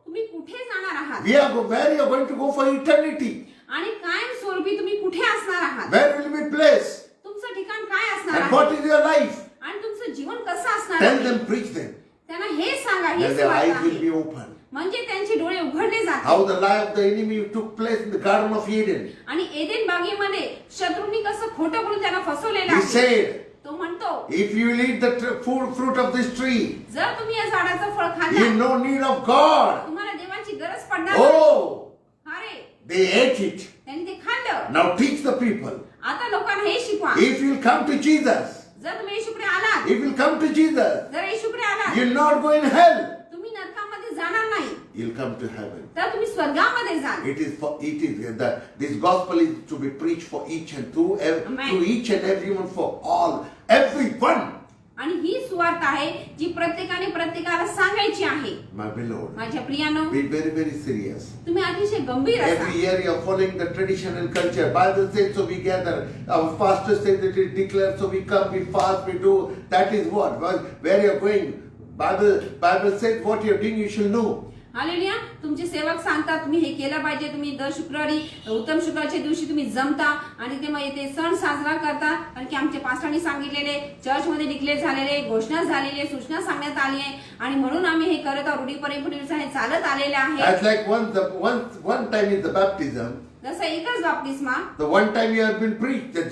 तुम्ही कुठे जाणार आहात Where you are going to go for eternity. आणि कायम स्वरूपी तुम्ही कुठे असणार आहात, Where will be placed. तुमचं ठिकाण काय असणार And आहे what is your life. आणि तुमचं जीवन कसं असणार Tell आहे. them, preach them. त्यांना हे सांगा, हे Then their सुवार्ता eyes will आहे. be open. म्हणजे त्यांचे डोळे उघडले जातात. How the lie of the enemy took place in the Garden of Eden. आणि एदेन बागेमध्ये शत्रूंनी कसं खोटं बोलून त्यांना फसवलेलं He आहे. said, तो म्हणतो if you will eat the fruit of this tree, जर तुम्ही या झाडाचं फळ you खाल्लं have no need of God. तुम्हाला देवाची गरज पडणार नाही. Oh, अरे they ate it. त्यांनी ते खाल्लं. Now teach the people. आता लोकांना हे शिकवा. If you will come to Jesus, जर तुम्ही येशूकडे आलात, if you will come to Jesus, जर येशूकडे आलात, you will not go in hell. तुम्ही नरकामध्ये जाणार नाही, You'll come to heaven. तर तुम्ही स्वर्गामध्ये जाल. This gospel is to be preached for each and Amen. to each and everyone, for all, everyone. आणि ही सुवार्ता आहे जी प्रत्येकाने प्रत्येकाला सांगायची आहे. My beloved, माझ्या प्रियानो, be very, very serious. तुम्ही अतिशय गंभीर असा. Every year you are following the tradition and culture. Bible says so we gather. Our pastor says that it declares so we come, we fast, we do. That is what. Where you are going. Bible says what you are doing you shall know. Hallelujah. तुमचे सेवक सांगतात तुम्ही हे केलं पाहिजे. तुम्ही दर शुक्रवारी उत्तम शुक्रवारच्या दिवशी तुम्ही जमता आणि ते मग ते सण साजरा करता. कारण की आमच्या पास्टरांनी सांगितलेले, चर्चमध्ये डिक्लेअर झालेले, घोषणा झालेली, सूचना सांगण्यात आली आहे आणि म्हणून आम्ही हे करत आहोत. रूढी परंपरेनुसार हे चालत आलेले आहे. That's like one time is the baptism. जसं एकच बाप्तिस्मा. The one time you have been preached that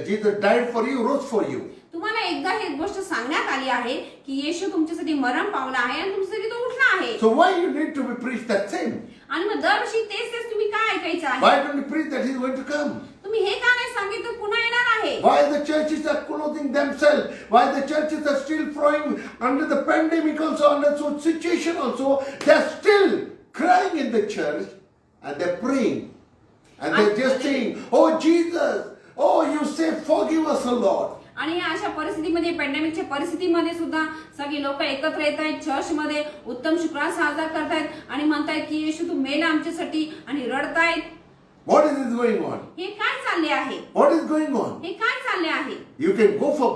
Jesus died for you, rose for you. तुम्हाला एकदा ही गोष्ट सांगण्यात आली आहे की येशू तुमच्यासाठी मरण पावला आहे आणि तुमच्यासाठी तो उठला आहे. So why you need to be preached that same? आणि मग दरवर्षी तेच तुम्ही काय ऐकायचं आहे? Why don't you preach that he is going to come? तुम्ही हे का नाही सांगितलं पुन्हा येणार आहे? Why the churches are closing themselves? Why the churches are still throwing under the pandemic also, under such situation also, they are still crying in the church and they are praying and they are just saying, oh Jesus, oh you say forgive us, O Lord. आणि या अशा परिस्थितीमध्ये, पॅन्डेमिकच्या परिस्थितीमध्ये सुद्धा सगळी लोक एकत्र येत आहेत, चर्चमध्ये उत्तम शुक्रवार साजरा करतायत आणि म्हणतायत की येशू तू मेला आमच्यासाठी आणि रडतायत. What is this going on? हे काय चालले आहे? What is going on? हे काय चालले आहे? You can go for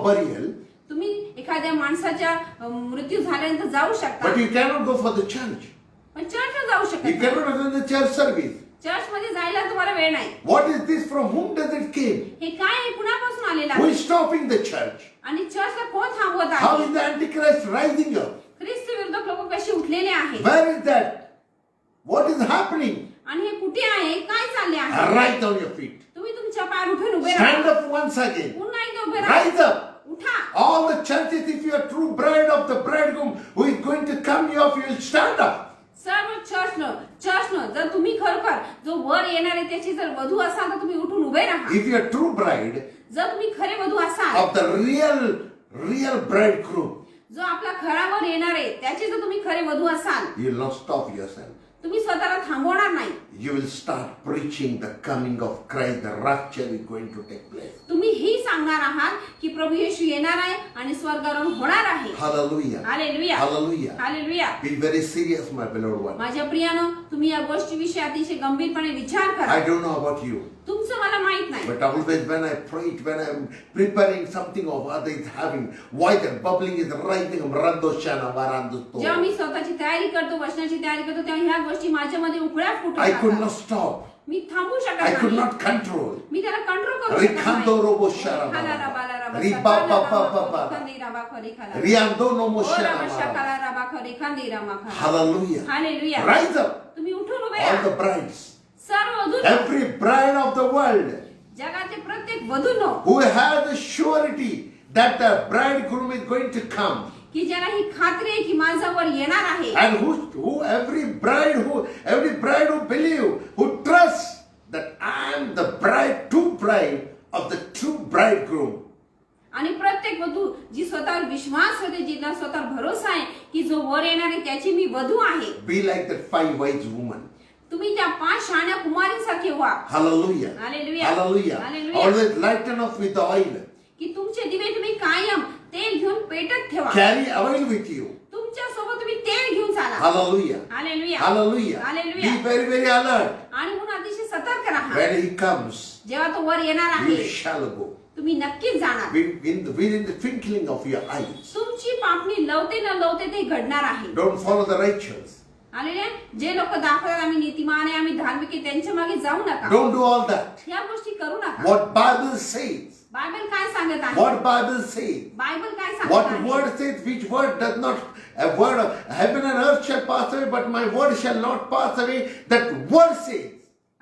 burial, तुम्ही एखाद्या माणसाच्या मृत्यू झाल्यानंतर जाऊ शकता, but you cannot go for the church. पण चर्चला जाऊ शकत You नाही. cannot attend the church service. चर्चमध्ये जायला तुम्हाला वेळ नाही. What is this? From whom does it came? हे काय आहे? कुणापासून आलेलं Who आहे? is stopping the church? आणि चर्चला कोण थांबवत How आहे? is the Antichrist rising up? ख्रिस्त विरोधक लोक कशी उठलेले आहेत? Where is that? What is happening? आणि हे कुठे आहे, काय चालले आहे? Rise on your feet. तुम्ही तुमच्या पायावर उठून उभे Stand राहा. up once again. पुन्हा एकदा उभे राहा. Rise up. उठा. All the churches, if you are true bride of the bridegroom who is going to come here, you will stand up. सर्व चर्चनं जर तुम्ही खरोखर जो वर येणार आहे त्याची जर वधू असाल तर तुम्ही उठून उभे राहा. If you are true bride जर तुम्ही खरे वधू असाल, of the real bridegroom, जो आपला खरावर येणार आहे त्याचे जर तुम्ही खरे वधू असाल, you will not stop yourself. तुम्ही स्वतःला थांबवणार नाही. You will start preaching the coming of Christ. The rapture is going to take place. तुम्ही ही सांगणार आहात की प्रभू येशू येणार आहे आणि स्वर्गारोहण होणार आहे. Hallelujah. Hallelujah. Hallelujah. Hallelujah. Be very serious, my beloved one. माझ्या प्रियानो, तुम्ही या गोष्टीविषयी अतिशय गंभीरपणे विचार करा. I don't know about you, तुमचं मला माहित नाही. but always when I preach, when I'm preparing something of others having, why the bubbling is rising, Rando Shana Varando. जेव्हा मी स्वतःची तयारी करतो, वचनाची तयारी करतो, तेव्हा ह्या गोष्टी माझ्यामध्ये उकळ्या फुटत I could राहतात. not stop. मी थांबू I शकत could नाही. not control. मी त्याला कंट्रोल करू शकत Rikando नाही. robo shara खाला baba. रबा ला रबा Riba सकाला ba ba रबा ba ba. खंदी रबा खरी खाला. Riando no mo ओ shara रबा baba. शकाला रबा खरी खंदी रमा खाला. Hallelujah. हालेलुया. Rise up, तुम्ही उठून उभे all राहा. the brides. सर्व वधू, Every bride of the world जगाचे प्रत्येक वधूनो who has the surety that the bridegroom is going to come. की ज्याला ही खात्री आहे की माझा वर येणार आहे. And who every bride who believe, who trusts that I am the true bride of the true bridegroom. आणि प्रत्येक वधू जी स्वतःवर विश्वास होते, जिला स्वतःवर भरोसा आहे की जो वर येणार आहे त्याची मी वधू आहे. Be like that 5 wise women. तुम्ही त्या 5 शहाण्या कुमारींसारखे व्हा. Hallelujah. Hallelujah. Hallelujah. Hallelujah. Always lighten up with the oil. की तुमचे दिवे तुम्ही कायम तेल घेऊन पेटत ठेवा. Carry oil with you. तुमच्या सोबत तुम्ही तेल घेऊन चाला. Hallelujah. Hallelujah. Hallelujah. Hallelujah. Be very, very alert. आणि म्हणून अतिशय सतर्क राहा. When he comes, जेव्हा तो वर येणार you आहे shall go. तुम्ही नक्कीच जाणार. Within the twinkling of your eyes. तुमची पापणी लवते न लवते ते घडणार आहे. Don't follow the righteous. Hallelujah. जे लोक दाखवतात आम्ही नीतिमान आहे, आम्ही धार्मिक आहे, त्यांच्या मागे जाऊ नका. Don't do all that. या गोष्टी करू नका. What Bible says. बायबल काय सांगत आहे? What Bible says. बायबल काय सांगत What आहे? word says, which word does not, a word of heaven and earth shall pass away, but my word shall not pass away. That word says.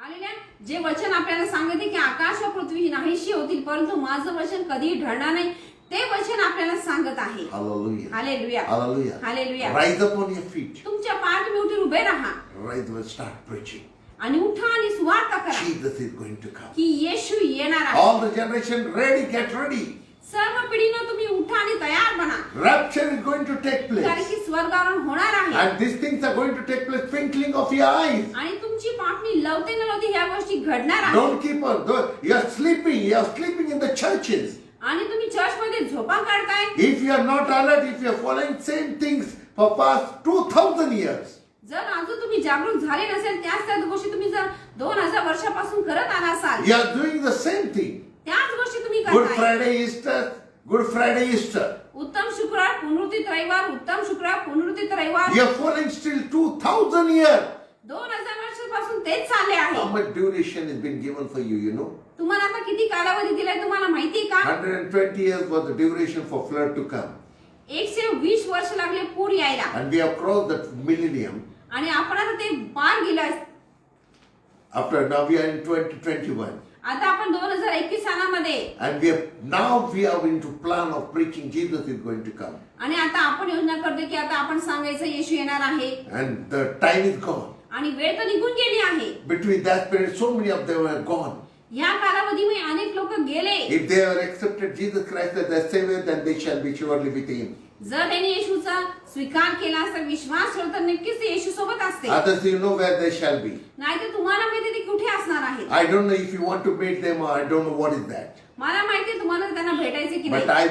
Hallelujah. जे वचन आपल्याला सांगते की आकाश व पृथ्वी नाहीशी होतील परंतु माझं वचन कधी ढळणार नाही, ते वचन आपल्याला सांगत आहे. Hallelujah. Hallelujah. Hallelujah. Hallelujah. Rise up on your feet. तुमच्या पायावर तुम्ही उठून उभे राहा Rise up and start preaching. आणि उठा आणि सुवार्ता करा Jesus is going to come. की येशू येणार आहे. All the generation ready, get ready. सर्व पिढीनं तुम्ही उठा आणि तयार बना, Rapture is going to take कारण place. की स्वर्गारोहण होणार आहे. And these things are going to take place, twinkling of your eyes. आणि तुमची पापणी लवते न लवते ह्या गोष्टी घडणार आहेत. Don't keep on. You are sleeping in the churches. आणि तुम्ही चर्चमध्ये झोपा काढताय. If you are not alert, if you are following same things for past 2000 years, जर अजून तुम्ही जागरूक झाले नसेल, त्याच गोष्टी तुम्ही जर 2000 वर्षापासून करत आला असाल, you are doing the same thing. त्याच गोष्टी तुम्ही Good करताय. Friday, Easter. उत्तम शुक्रवार, पुनरुत्थित रविवार, उत्तम शुक्रवार, पुनरुत्थित रविवार. You are following still 2000 years. 2000 वर्षापासून तेच चालले आहे. How much duration has been given for you, you know? तुम्हाला आता किती कालावधी दिलाय तुम्हाला माहिती का? 120 years was the duration for flood to come. 120 वर्ष लागले पूर यायला. And we have crossed that millennium. आणि आपण आता ते पार गेलोय. Now we are in 2021. आता आपण 2021 सालामध्ये And we are into plan of preaching Jesus is going to come. आणि आता आपण योजना करतो की आता आपण सांगायचं येशू येणार आहे. And the time is gone. आणि वेळ तर निघून गेली आहे. Between that period, so many of them were gone. या कालावधीमध्ये अनेक लोक गेले. If they have accepted Jesus Christ as their Savior, then they shall be surely with Him. जर त्यांनी येशूचा स्वीकार केला असता, विश्वास ठेवला तर नक्कीच ते येशू सोबत असते. Others, you know where they shall be. नाहीतर तुम्हाला माहिती ते कुठे असणार आहेत. I don't know if you want to meet them or I don't know what is that. मला माहिती तुम्हाला त्यांना भेटायचे की But नाही.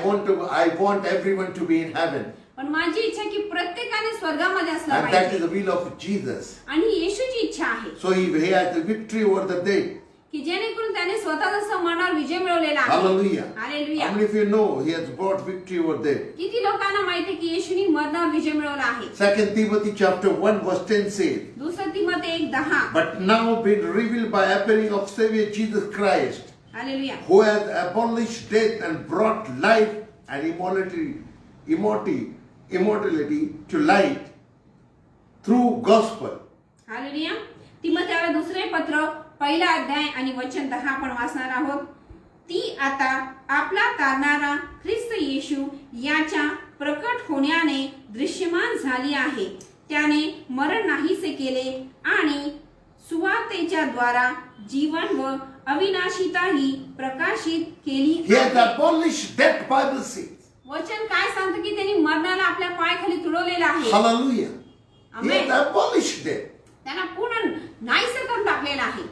I want everyone to be in heaven. पण माझी इच्छा की प्रत्येकाने स्वर्गामध्ये असलं And that is पाहिजे. the will of Jesus. आणि येशूची इच्छा आहे So he has the victory over the dead. की जेणेकरून त्याने स्वतः जसं मनावर विजय मिळवलेला आहे. Hallelujah. Hallelujah. How many of you know he has brought victory over dead? किती लोकांना माहिती की येशूने मरणावर विजय मिळवला आहे. 2 Timothy chapter 1 verse 10 says, दुसरं तिमोथेय 1:10. But now been revealed by appearing of Savior Jesus Christ, hallelujah. who has abolished death and brought life and immortality to light through gospel. Hallelujah. तिमोथेला दुसरे पत्र पहिला अध्याय आणि वचन 10 आपण वाचणार आहोत. ती आता आपला तारणारा ख्रिस्त येशू याच्या प्रकट होण्याने दृश्यमान झाली आहे. त्याने मरण नाहीसे केले आणि सुवार्तेच्या द्वारा जीवन व अविनाशिताही प्रकाशित केली He has आहे. abolished death, Bible says. वचन काय सांगतं की त्यांनी मरणाला आपल्या पायाखाली तुडवलेलं आहे. Hallelujah. He Amen. has abolished death. त्यांना पूर्ण नाहीसे करून टाकलेलं आहे.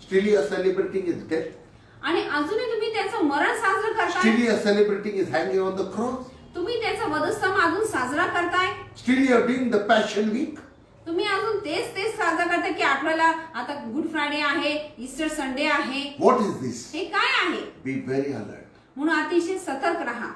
Still you are celebrating his death. आणि अजूनही तुम्ही त्याचं मरण साजरं Still करताय. you are celebrating his hanging on the cross. तुम्ही त्याचा वधस्तंभ अजून साजरा करताय. Still you are doing the Passion Week. तुम्ही अजून तेच साजरा करताय की आठवड्याला आता गुड फ्रायडे आहे, ईस्टर संडे आहे. What is this? हे काय आहे? Be very alert. म्हणून अतिशय सतर्क राहा.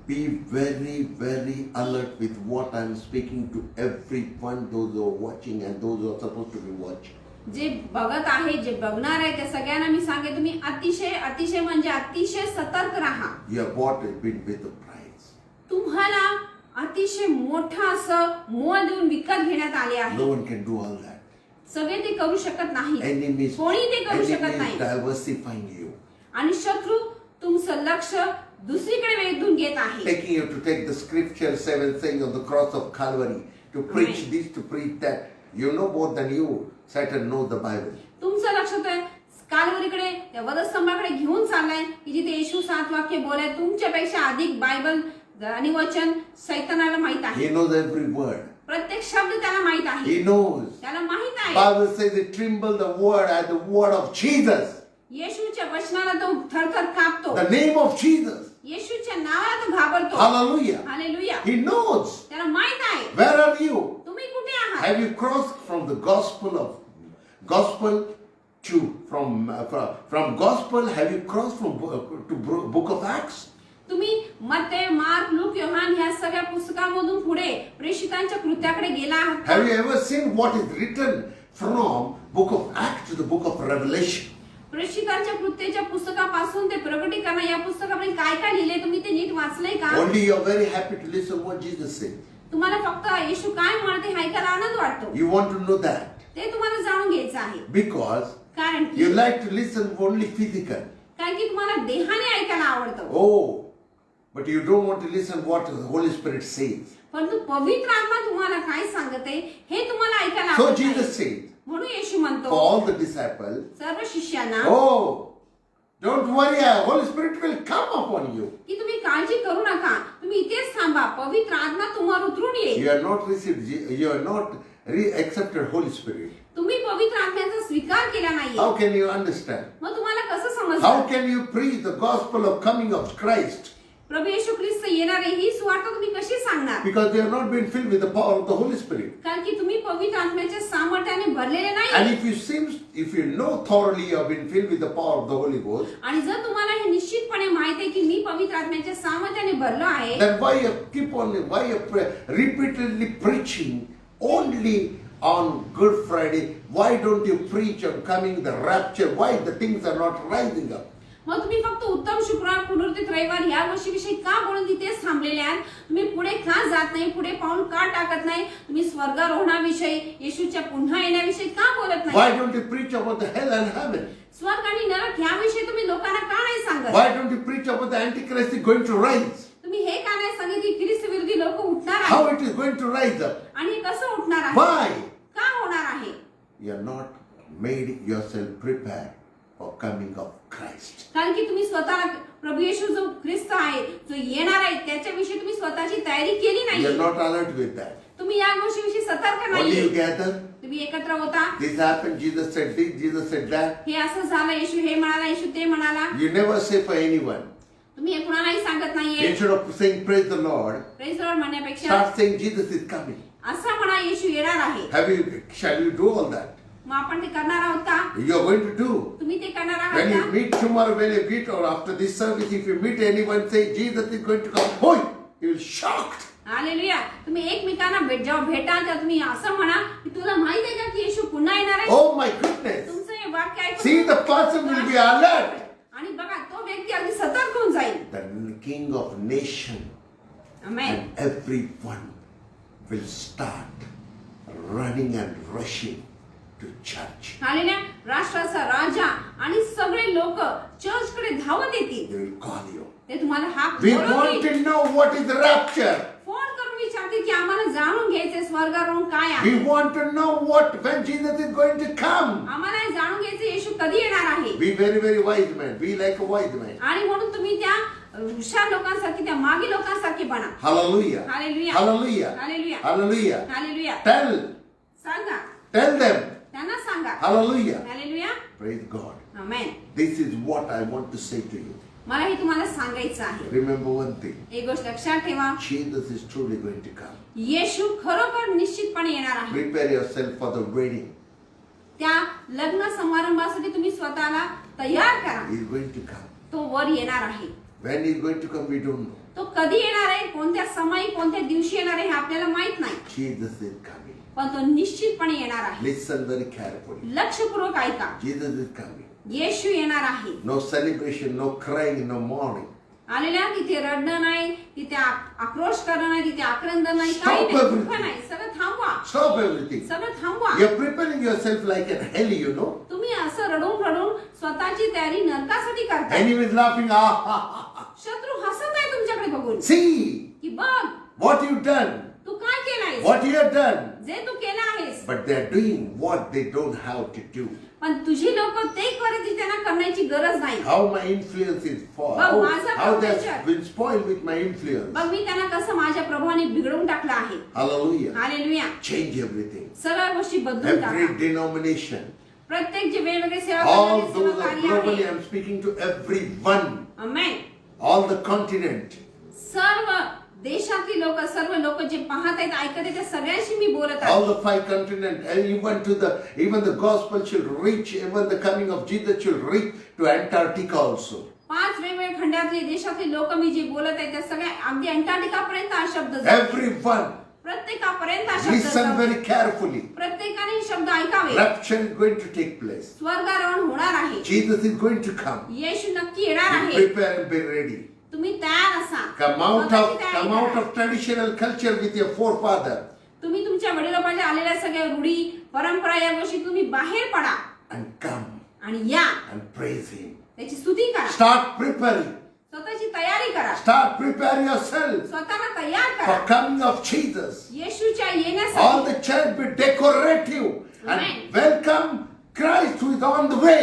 Be very, very alert with what I am speaking to everyone, those who are watching and those who are supposed to be watching. जे बघत आहे, जे बघणार आहे त्या सगळ्यांना मी सांगे तुम्ही अतिशय म्हणजे अतिशय सतर्क राहा. You are bought and been with a price. तुम्हाला अतिशय मोठं असं मोल देऊन विकत घेण्यात आले आहे. No one can do all that. सगळे ते करू शकत नाही. Enemies, कोणी ते करू शकत enemies नाही. diversifying you, आणि शत्रू तुमचं लक्ष दुसरीकडे वेधून घेत आहे. taking you to take the scripture 7 saying on the cross of Calvary, to preach Amen. this, to preach that. You know more than you. Satan knows the Bible. तुमचं लक्ष तर कालवरीकडे त्या वधस्तंभाकडे घेऊन चाललाय की जिथे येशू 7 वाक्य बोलाय. तुमच्यापेक्षा अधिक बायबल आणि वचन सैतानाला माहित आहे. He knows every word. प्रत्येक शब्द त्याला माहित आहे. He knows. त्याला माहित आहे. Bible says it trembled the word at the word of Jesus. येशूच्या वचनाला तो थरथर कापतो. The name of Jesus. येशूच्या नावाला तो घाबरतो. Hallelujah. हालेलुया. He knows. त्याला माहित आहे. Where are you? तुम्ही कुठे आहात? Have you crossed from the gospel to from gospel? Have you crossed from to book of Acts? तुम्ही मत्ते, मार्क, लूक, योहान ह्या सगळ्या पुस्तकांमधून पुढे प्रेषितांच्या कृत्याकडे गेला आहात का? Have you ever seen what is written from book of Acts to the book of Revelation? प्रेषितांच्या कृत्याच्या पुस्तकापासून ते प्रकटीकरण या पुस्तकापर्यंत काय काय लिहिले तुम्ही ते नीट वाचलंय का? Only you are very happy to listen what Jesus said. तुम्हाला फक्त येशू काय म्हणते हे ऐकायला आनंद वाटतो. You want to know that ते तुम्हाला जाणून घ्यायचं आहे. because कारण की you like to listen only physical. कारण की तुम्हाला देहाने ऐकायला आवडतं. Oh, but you don't want to listen what the Holy Spirit says. परंतु पवित्र आत्मा तुम्हाला काय सांगते हे तुम्हाला ऐकायला So आवडत Jesus नाही. said म्हणून येशू for म्हणतो all the disciples, सर्व शिष्यांना oh, don't worry, Holy Spirit will come upon you. की तुम्ही काळजी करू नका. तुम्ही इथेच थांबा. पवित्र आत्मा तुम्हावर उतरून येईल. You are not received, you are not accepted Holy Spirit. तुम्ही पवित्र आत्म्याचा स्वीकार केला नाही. How can you understand? मग तुम्हाला कसं How समजतं? can you preach the gospel of coming of Christ? प्रभू येशू ख्रिस्त येणार आहे ही सुवार्ता तुम्ही कशी सांगणार? Because they have not been filled with the power of the Holy Spirit. कारण की तुम्ही पवित्र आत्म्याच्या सामर्थ्याने भरलेले नाही. And if you know thoroughly you have been filled with the power of the Holy Ghost, आणि जर तुम्हाला हे निश्चितपणे माहिती आहे की मी पवित्र आत्म्याच्या सामर्थ्याने भरलो आहे, then why you repeatedly preaching only on Good Friday? Why don't you preach on coming the rapture? Why the things are not rising up? मग तुम्ही फक्त उत्तम शुक्रवार, पुनरुत्थित रविवार या गोष्टीविषयी का बोलून तिथेच थांबलेले आहात? तुम्ही पुढे का जात नाही? पुढे पाऊल का टाकत नाही? तुम्ही स्वर्गारोहणाविषयी, येशूच्या पुन्हा येण्याविषयी का बोलत Why नाही? don't you preach about the hell and heaven? स्वर्ग आणि नरक याविषयी तुम्ही लोकांना का नाही सांगत? Why don't you preach about the Antichrist is going to rise? तुम्ही हे का नाही सांगितले की ख्रिस्त विरोधी लोक उठणार How आहेत? it is going to rise up? आणि हे कसं उठणार आहे? Why? का होणार आहे? You are not made yourself prepared for coming of Christ. कारण की तुम्ही स्वतःला प्रभू येशू जो ख्रिस्त आहे, जो येणार आहे त्याच्याविषयी तुम्ही स्वतःची तयारी केली You are नाही. not alert with that. तुम्ही या गोष्टीविषयी सतर्क Only you नाही. gather. तुम्ही एकत्र होता. This happened. Jesus said this. Jesus said that. हे असं झालं, येशू हे म्हणाला, येशू ते म्हणाला. You never say for anyone. तुम्ही हे कुणालाही सांगत नाहीये. Instead of saying praise the Lord, praise Lord म्हणण्यापेक्षा start saying Jesus is coming. असं म्हणा येशू येणार आहे. Shall you do all that? मग आपण ते करणार आहोत का? You are going to do. तुम्ही ते करणार आहात When you का? meet tomorrow, when you meet or after this service, if you meet anyone, say Jesus is going to come. Boy, you will shocked. Hallelujah. तुम्ही एकमेकांना जेव्हा भेटाल तेव्हा तुम्ही असं म्हणा की तुला माहित आहे का की येशू पुन्हा येणार आहे? Oh my goodness. तुमचं हे वाक्य ऐकून See, the person will be alert. आणि बघा तो व्यक्ती अगदी सतर्क होऊन जाईल. The King of nation amen. and everyone will start running and rushing to church. Hallelujah. राष्ट्राचा राजा आणि सगळे लोक चर्चकडे धावत येतील. They will call you. ते तुम्हाला हाक We want बोलवतील. to know what is the rapture. Phone करून विचारतील की आम्हाला जाणून घ्यायचे स्वर्गारोहण काय आहे. We want to know when Jesus is going to come. आम्हाला हे जाणून घ्यायचे येशू कधी येणार आहे. Be very, very wise man. Be like a wise man. आणि म्हणून तुम्ही त्या हुशार लोकांसारखी त्या मागे लोकांसारखी बना. Hallelujah. Hallelujah. Hallelujah. Hallelujah. Hallelujah. Hallelujah. Tell सांगा them. त्यांना सांगा. Hallelujah. Hallelujah. Praise God. Amen. This is what I want to say to you. मला हे तुम्हाला सांगायचं आहे. Remember one thing. एक गोष्ट लक्षात ठेवा. Jesus is truly going to come. येशू खरोखर निश्चितपणे येणार आहे. Prepare yourself for the wedding. त्या लग्न समारंभासाठी तुम्ही स्वतःला तयार करा. He is going to come. तो वर येणार आहे. When he is going to come, we don't know. तो कधी येणार आहे, कोणत्या समयी, कोणत्या दिवशी येणार आहे हे आपल्याला माहित नाही. Jesus is coming. पण तो निश्चितपणे येणार आहे. Listen very carefully. लक्षपूर्वक ऐका. Jesus is coming. येशू येणार आहे. No celebration, no crying, no mourning. आलेल्या तिथे रडणं नाही, तिथे आक्रोश करणं नाही, तिथे आक्रंदन नाही, Stop काही नाही, everything. दुःख नाही. सगळं थांबवा. Stop everything. सगळं थांबवा. You're preparing yourself like an hell, you know. तुम्ही असं रडून रडून स्वतःची तयारी नरकासाठी करताय. Enemy is laughing. Ah. शत्रू हसत आहे तुमच्याकडे बघून See की बघ what you've done. तू काय केलंयस, What you have done. जे तू केलं आहेस. But they're doing what they don't have to do. पण तुझी लोक ते करत जी त्यांना करण्याची गरज नाही. How my influence is for. But माझा How they've potential. been spoiled with my influence. बघ मी त्यांना कसं माझ्या प्रभूने बिघडवून टाकलं आहे. Hallelujah. हालेलुया. Change everything. सगळ्या गोष्टी बदलून Every टाका. denomination. प्रत्येक जे वेगवेगळे सेवा All करणारे those are सेवाकार्य globally. आहे. I'm speaking to everyone. Amen. All the continent. सर्व देशातली लोक, सर्व लोक जे पाहत आहेत, ऐकत आहेत, त्या सगळ्यांशी मी बोलत आहे. All the 5 continents, and even the gospel should reach, even the coming of Jesus should reach to Antarctica also. 5 वेगवेगळ्या खंडातले देशातले लोक मी जे बोलत आहेत त्या सगळ्या अगदी अंटार्क्टिका पर्यंत हा शब्द जातो. Everyone, प्रत्येकापर्यंत हा शब्द listen जातो. very carefully. प्रत्येकाने हे शब्द ऐकावे. Rapture is going to take place. स्वर्गारोहण होणार आहे. Jesus is going to come. येशू नक्की येणार You आहे. prepare and be ready. तुम्ही तयार असा. Come out स्वतःची तयारी of करा. traditional culture with your forefather तुम्ही तुमच्या वडिलोपार्जित आलेल्या सगळ्या रूढी, परंपरा या गोष्टी तुम्ही बाहेर पडा and come आणि या and praise Him. त्याची स्तुती करा. Start preparing. स्वतःची तयारी करा. Start prepare yourself स्वतःला तयार for करा. coming of Jesus. येशूच्या All येण्यासाठी. the church be decorative Amen. and welcome Christ who is on the way.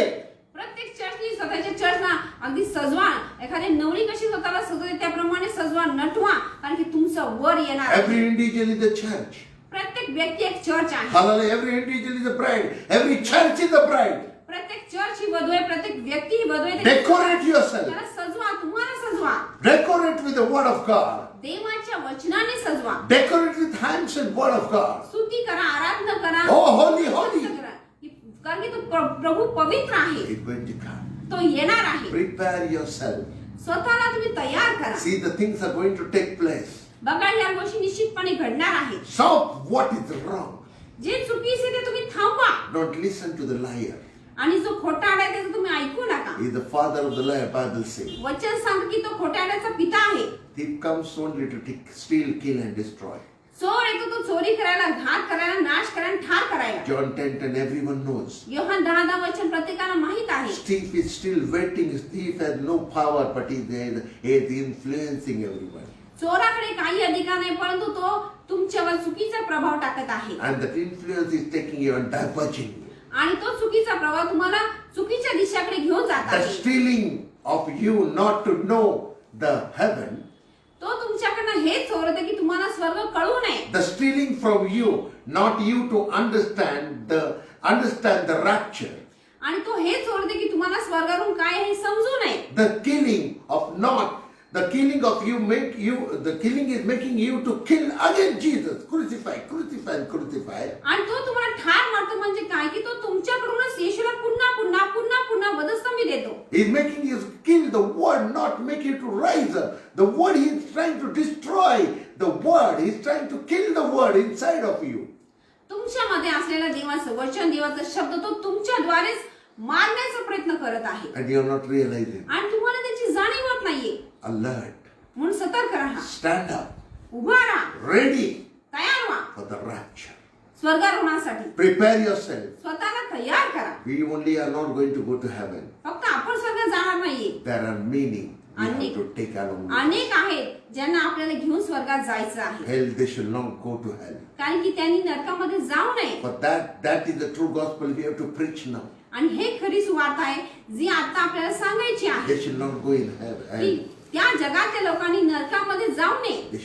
प्रत्येक चर्चनी स्वतःच्या चर्चना अगदी सजवा. एखादी नवरी कशी स्वतःला सजवते त्याप्रमाणे सजवा, नटवा, कारण की तुमचं वर येणार आहे. Every individual is a church. प्रत्येक व्यक्ती एक चर्च आहे. Hallelujah. Every individual is a bride. Every church is a bride. प्रत्येक चर्च ही वधू आहे, प्रत्येक व्यक्ती ही वधू आहे. Decorate yourself. त्याला सजवा, तुम्हाला सजवा. Decorate with the word of God. देवाच्या वचनाने सजवा. Decorate with hands and word of God. स्तुती करा, आराधना करा. Oh, holy, holy. करा. कारण की तो प्रभू पवित्र आहे. He's going to come. तो येणार आहे. Prepare yourself. स्वतःला तुम्ही तयार करा. See, the things are going to take place. बघा या गोष्टी निश्चितपणे घडणार आहेत. Stop what is wrong. जे चुकीचे ते तुम्ही थांबवा. Don't listen to the liar. आणि जो खोटारडा आहे त्याचं तुम्ही ऐकू नका. He is the father of the liar, Bible says. वचन सांगतं की तो खोटारड्याचा पिता आहे. Thief comes only to steal, kill and destroy. चोर येतो तो चोरी करायला, घात करायला, नाश करायला, ठार करायला. John 10:10, everyone knows. योहान 10:10 वचन प्रत्येकाला माहित आहे. Thief is still waiting. Thief has no power, but he is influencing everyone. चोराकडे काही अधिकार नाही, परंतु तो तुमच्यावर चुकीचा प्रभाव टाकत आहे. And that influence is taking you and diverging you. आणि तो चुकीचा प्रभाव तुम्हाला चुकीच्या दिशाकडे घेऊन जात The आहे. stealing of you not to know the heaven. तो तुमच्याकडनं हे चोरते की तुम्हाला स्वर्ग कळू नये. The stealing from you, not you to understand the rapture. आणि तो हे चोरते की तुम्हाला स्वर्गावरून काय हे समजू नये. The killing of you the killing is making you to kill again Jesus. Crucify. आणि तो तुम्हाला ठार मारतो म्हणजे काय की तो तुमच्याकडूनच येशूला पुन्हा वधस्तंभी देतो. He's making you kill the word, not make you to rise up. The word he's trying to destroy. The word he's trying to kill the word inside of you. तुमच्यामध्ये असलेला देवाचं वचन, देवाचा शब्द तो तुमच्याद्वारेच मारण्याचा प्रयत्न करत आहे. And you're not realizing. आणि तुम्हाला त्याची जाणीव होत नाहीये. Alert. म्हणून सतर्क राहा. Stand up. उभा राहा. Ready तयार व्हा. for the rapture. स्वर्गारोहणासाठी Prepare yourself. स्वतःला तयार करा. We only are not going to go to heaven. फक्त आपण स्वर्गात जाणार नाहीये. There are many we have अनेक- to take along with us. अनेक आहेत ज्यांना आपल्याला घेऊन स्वर्गात जायचं आहे. Hell, they shall not go to hell. कारण की त्यांनी नरकामध्ये जाऊ नये. But that is the true gospel we have to preach now. आणि हे खरी सुवार्ता आहे जी आता आपल्याला सांगायची आहे They shall not go in hell. की त्या जगातल्या लोकांनी नरकामध्ये जाऊ नये. They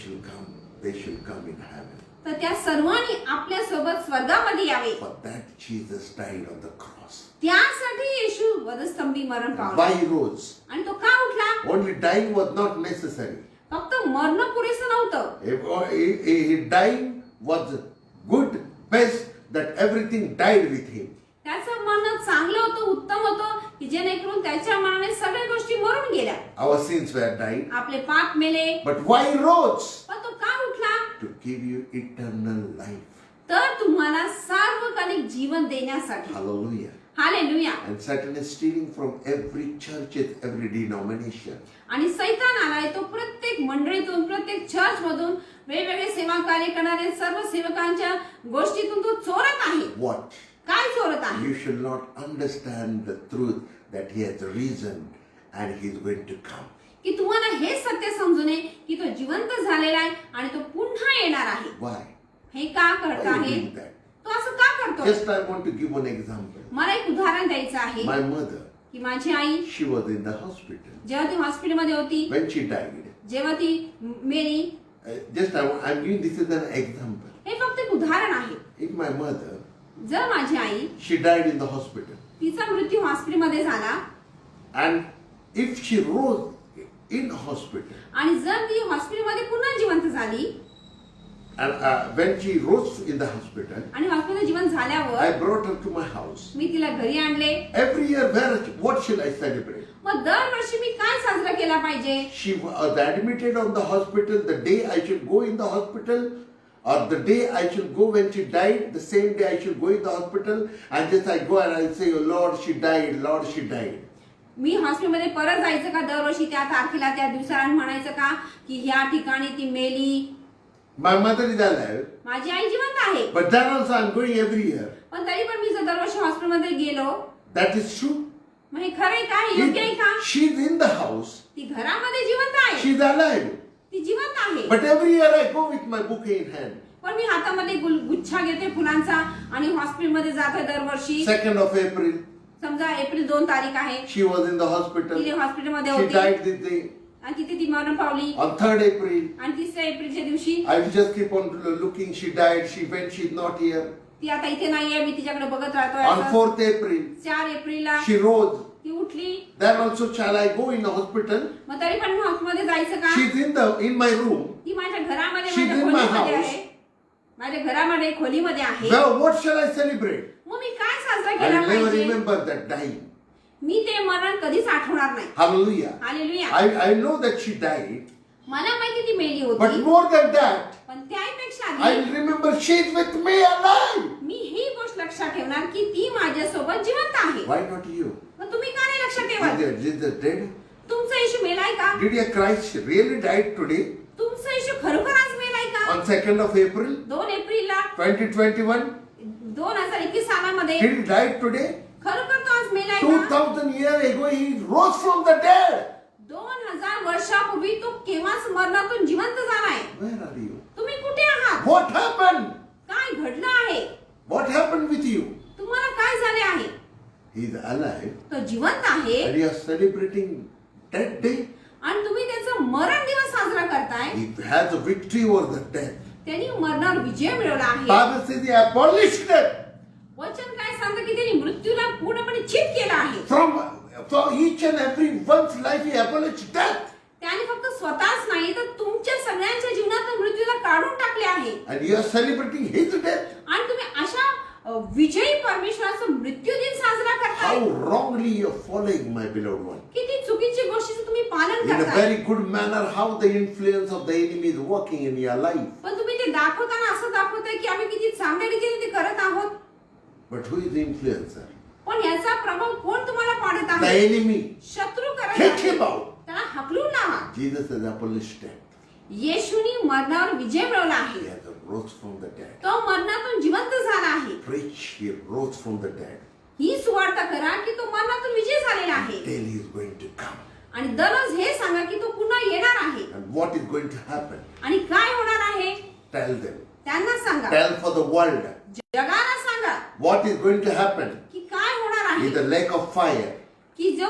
shall come in heaven. तर त्या सर्वांनी आपल्या सोबत स्वर्गामध्ये यावे. For that Jesus died on the cross. त्यासाठी येशू वधस्तंभी मरण पावला. Why he rose? आणि तो का उठला? Only dying was not necessary. फक्त मरण पुरेसं नव्हतं. He dying was good, best, that everything died with him. त्याचं मरण चांगलं होतं, उत्तम होतं की जेणेकरून त्याच्या मरणाने सगळ्या गोष्टी मरून गेल्या. Our sins were died. आपले पाप मेले. But why he rose? पण तो का उठला? To give you eternal life. तर तुम्हाला सार्वकालिक जीवन देण्यासाठी. Hallelujah. Hallelujah. And Satan is stealing from every church, every denomination. आणि सैतान आलाय तो प्रत्येक मंडळीतून, प्रत्येक चर्च मधून, वेगवेगळे सेवा कार्य करणारे सर्व सेवकांच्या गोष्टीतून तो चोरत आहे. What? काय चोरत आहे? You shall not understand the truth that he has risen and he is going to come. की तुम्हाला हे सत्य समजू नये की तो जिवंत झालेला आहे आणि तो पुन्हा येणार आहे. Why? हे का करत Why you आहे? doing that? तो असं का करतो? Just I want to give one example. मला एक उदाहरण द्यायचं आहे My mother, की माझी आई she was in the hospital जेव्हा ती हॉस्पिटलमध्ये होती, when she died. जेव्हा ती मेली, Just I'm giving this as an example. हे फक्त एक उदाहरण आहे. If my mother, जर माझी आई, she died in the hospital, तिचा मृत्यू हॉस्पिटलमध्ये झाला and if she rose in hospital, आणि जर ती हॉस्पिटलमध्ये पुन्हा जिवंत झाली and when she rose in the hospital, आणि हॉस्पिटल जिवंत झाल्यावर I brought her to my house. मी तिला घरी आणले. Every year, what shall I celebrate? मग दरवर्षी मी काय साजरा केला पाहिजे? She was admitted on the hospital. The day I should go in the hospital, or the day I should go when she died, the same day I should go in the hospital, and just I go and I say, oh, Lord, she died, Lord, she died. मी हॉस्पिटलमध्ये परत जायचं का दरवर्षी त्या तारखेला, त्या दिवसाला म्हणायचं का की ह्या ठिकाणी ती मेली? My mother is alive, माझी आई जिवंत आहे. but then also I'm going every year. पण तरी पण मी जर दरवर्षी हॉस्पिटलमध्ये गेलो, That is true. मग हे खरं आहे का? हे योग्य आहे का? She's in the house. ती घरामध्ये जिवंत आहे. She's alive. ती जिवंत आहे. But every year I go with my bouquet in hand. पण मी हातामध्ये गुच्छा घेते फुलांचा आणि हॉस्पिटलमध्ये जाते दरवर्षी. 2nd of April, समजा एप्रिल 2 तारीख आहे, she was in the hospital. ती हॉस्पिटलमध्ये She होती died this day. आणि तिथे ती मरण पावली. On 3rd April, आणि 3 एप्रिलच्या दिवशी I will just keep on looking. She died. She went. She's not here. ती आता इथे नाहीये, मी तिच्याकडे बघत राहतोय. On असं. 4th April, 4 एप्रिलला she rose. ती उठली. Then also shall I go in the hospital? मग तरी पण हॉस्पिटलमध्ये जायचं का? She's in my room. ती माझ्या घरामध्ये, She's माझ्या in my खोलीमध्ये house. आहे. माझ्या घरामध्ये खोलीमध्ये आहे. Well, what shall I celebrate? मग मी काय साजरा I केला will never पाहिजे? remember that dying. मी ते मरण कधीच आठवणार नाही. Hallelujah. Hallelujah. I know that she died, मला माहिती ती मेली but होती, more than that, पण त्यापेक्षा I आधी will remember she's with me alive. मी ही गोष्ट लक्षात ठेवणार की ती माझ्यासोबत जिवंत आहे. Why not you? मग तुम्ही का नाही लक्षात ठेवत? Is Jesus dead? तुमचा येशू मेलाय का? Did your Christ really died today तुमचा येशू खरोखर आज मेलाय का? on 2nd of April 2 एप्रिलला 2021? 2021 सालामध्ये Did he die today? खरोखर तो आज मेलाय का? 2000 years ago he rose from the dead. 2000 वर्षापूर्वी तो केव्हाच मरणातून जिवंत झालाय. Where are you? तुम्ही कुठे आहात? What happened? काय घडलं आहे? What happened with you? तुम्हाला काय झाले आहे? He is alive तो जिवंत आहे and you are celebrating that day. आणि तुम्ही त्याचा मरण दिवस साजरा करताय. He has a victory over the death. त्यांनी मरणावर विजय मिळवला आहे. Bible says he abolished death वचन काय सांगतं की त्यांनी मृत्यूला पूर्णपणे चित केला आहे. for each and every one's life. He abolished death. त्याने फक्त स्वतःच नाही तर तुमच्या सगळ्यांच्या जीवनातून मृत्यूला काढून टाकले आहे. And you are celebrating his death. आणि तुम्ही अशा विजयी परमेश्वराचा मृत्यू दिन साजरा करताय. How wrongly you are following, my beloved one. किती चुकीची गोष्टीचं तुम्ही पालन In a करताय. very good manner, how the influence of the enemy is working in your life. पण तुम्ही ते दाखवताना असं दाखवताय की आम्ही किती चांगल्या रीतीने ते करत आहोत. But who is the influencer? पण याचा प्रभाव कोण तुम्हाला पाडत The आहे? enemy. शत्रू करत Kick आहे. him out. त्याला हकलून लावा. Jesus has abolished death. येशूनी मरणावर विजय मिळवला He आहे. has rose from the dead. तो मरणातून जिवंत झाला आहे. Preach, he rose from the dead. ही सुवार्ता करा की तो मरणातून विजय झालेला आहे. Tell he is going to come. आणि दररोज हे सांगा की तो पुन्हा येणार आहे. And what is going to happen? आणि काय होणार आहे Tell them. त्यांना सांगा. Tell for the world. जगाला सांगा What is going to happen? की काय होणार Is आहे. the lake of fire की जो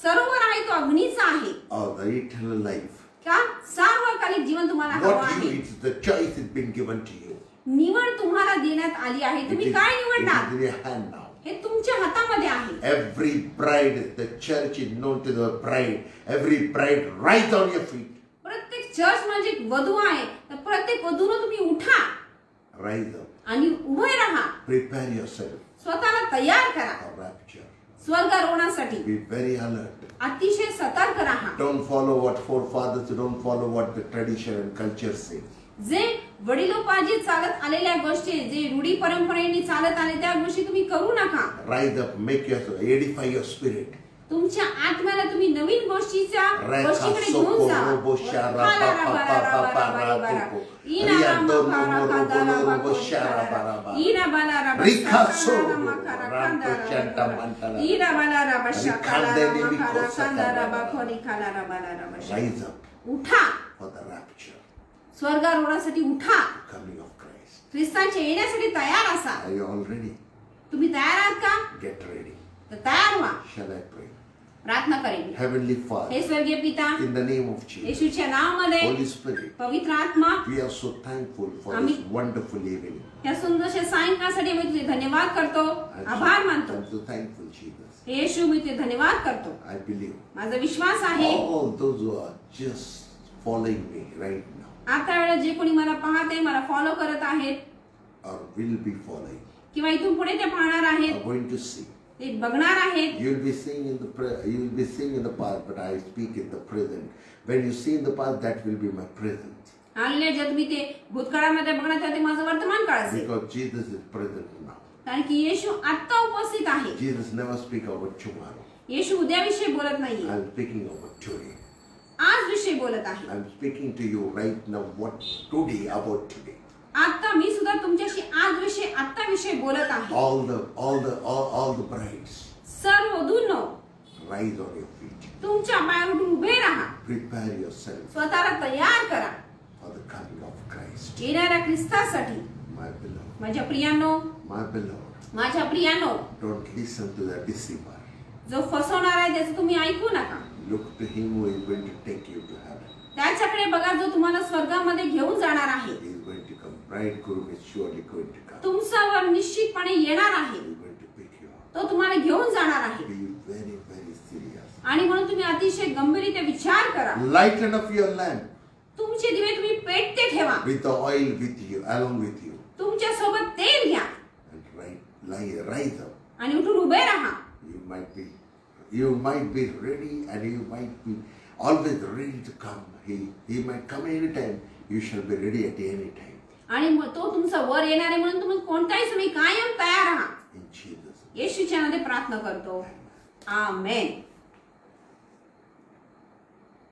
सरोवर आहे तो अग्नीचा आहे or the eternal life? का सार्वकालिक जीवन तुम्हाला हवं What you आहे. it's the choice has been given to you. निवड तुम्हाला देण्यात आली आहे. It तुम्ही is, काय it निवडणार is in your hand now. हे तुमच्या हातामध्ये आहे. Every bride, the church is known to the bride. Every bride, rise on your feet. प्रत्येक चर्च म्हणजे एक वधू आहे. तर प्रत्येक वधूनं तुम्ही उठा Rise up. आणि उभे राहा. Prepare yourself स्वतःला तयार करा for rapture. स्वर्गारोहणासाठी. Be very alert. अतिशय सतर्क राहा. Don't follow what forefathers, don't follow what the tradition and culture say. जे वडिलोपार्जित चालत आलेल्या गोष्टी, जे रूढी परंपरेने चालत आले त्या गोष्टी तुम्ही करू नका. Rise up, make yourself, edify your spirit. तुमच्या आत्म्याला तुम्ही नवीन गोष्टीकडे घेऊन जा. Rise up उठा for the rapture, स्वर्गारोहणासाठी उठा. coming of Christ. ख्रिस्ताच्या येण्यासाठी तयार असा. Are you all ready? तुम्ही तयार आहात का? Get ready. तर तयार व्हा. Shall I pray? प्रार्थना करेन. Heavenly Father, हे स्वर्गीय पिता, in the name of Jesus, येशूच्या नावामध्ये Holy Spirit, पवित्र आत्मा, we are so thankful for Amen. this wonderful evening. या सुंदरशा सायंकाळसाठी मी तुझे धन्यवाद करतो, आभार मानतो. I'm so thankful, Jesus. येशू मी तुझे धन्यवाद करतो. I believe माझा विश्वास आहे all those who are just following me right now आता वेळेला जे कोणी मला पाहते, मला फॉलो करत आहेत or will be following किंवा इथून पुढे ते पाहणार are आहेत, going to see. ते बघणार आहेत. You'll be seeing in the past, but I speak in the present. When you see in the past, that will be my present. आलेल्या जर तुम्ही ते भूतकाळामध्ये बघणार तेव्हा ते माझं वर्तमान काळ असेल. Because Jesus is present now. कारण की येशू आत्ता उपस्थित आहे. Jesus never speak about tomorrow. येशू उद्याविषयी बोलत नाहीये, I'm speaking about today. आज विषयी बोलत आहे. I'm speaking to you right now what today about today. आता मी सुद्धा तुमच्याशी आज विषयी आत्ता विषयी बोलत आहे. All the brides, सर्व वधूंनो, rise on your feet. तुमच्या पायावर उठून उभे राहा. Prepare yourself स्वतःला तयार करा for the coming of Christ. येणाऱ्या ख्रिस्तासाठी. My beloved, माझ्या प्रियांनो, my beloved, माझ्या प्रियांनो, don't listen to the deceiver. जो फसवणार आहे त्याचं तुम्ही ऐकू नका. Look to him who is going to take you to heaven. त्याच्याकडे बघा जो तुम्हाला स्वर्गामध्ये घेऊन जाणार आहे. He is going to come. Bridegroom is surely going to come. तुमच्यावर निश्चितपणे येणार आहे. He is going to pick you up. तो तुम्हाला घेऊन जाणार आहे. Be very, very serious. आणि म्हणून तुम्ही अतिशय गंभीररीत्या विचार करा. Lighten up your lamp तुमचे दिवे तुम्ही पेटते ठेवा. with the oil with you, along with you. तुमच्या सोबत तेल घ्या And rise up. आणि उठून उभे राहा. You might be ready and you might be always ready to come. He might come anytime. You shall be ready at any time. आणि मग तो तुमचा वर येणार आहे म्हणून तुम्ही कोणत्याही समय कायम तयार राहा. In Jesus' name. येशूच्या नावाने प्रार्थना करतो. आमेन.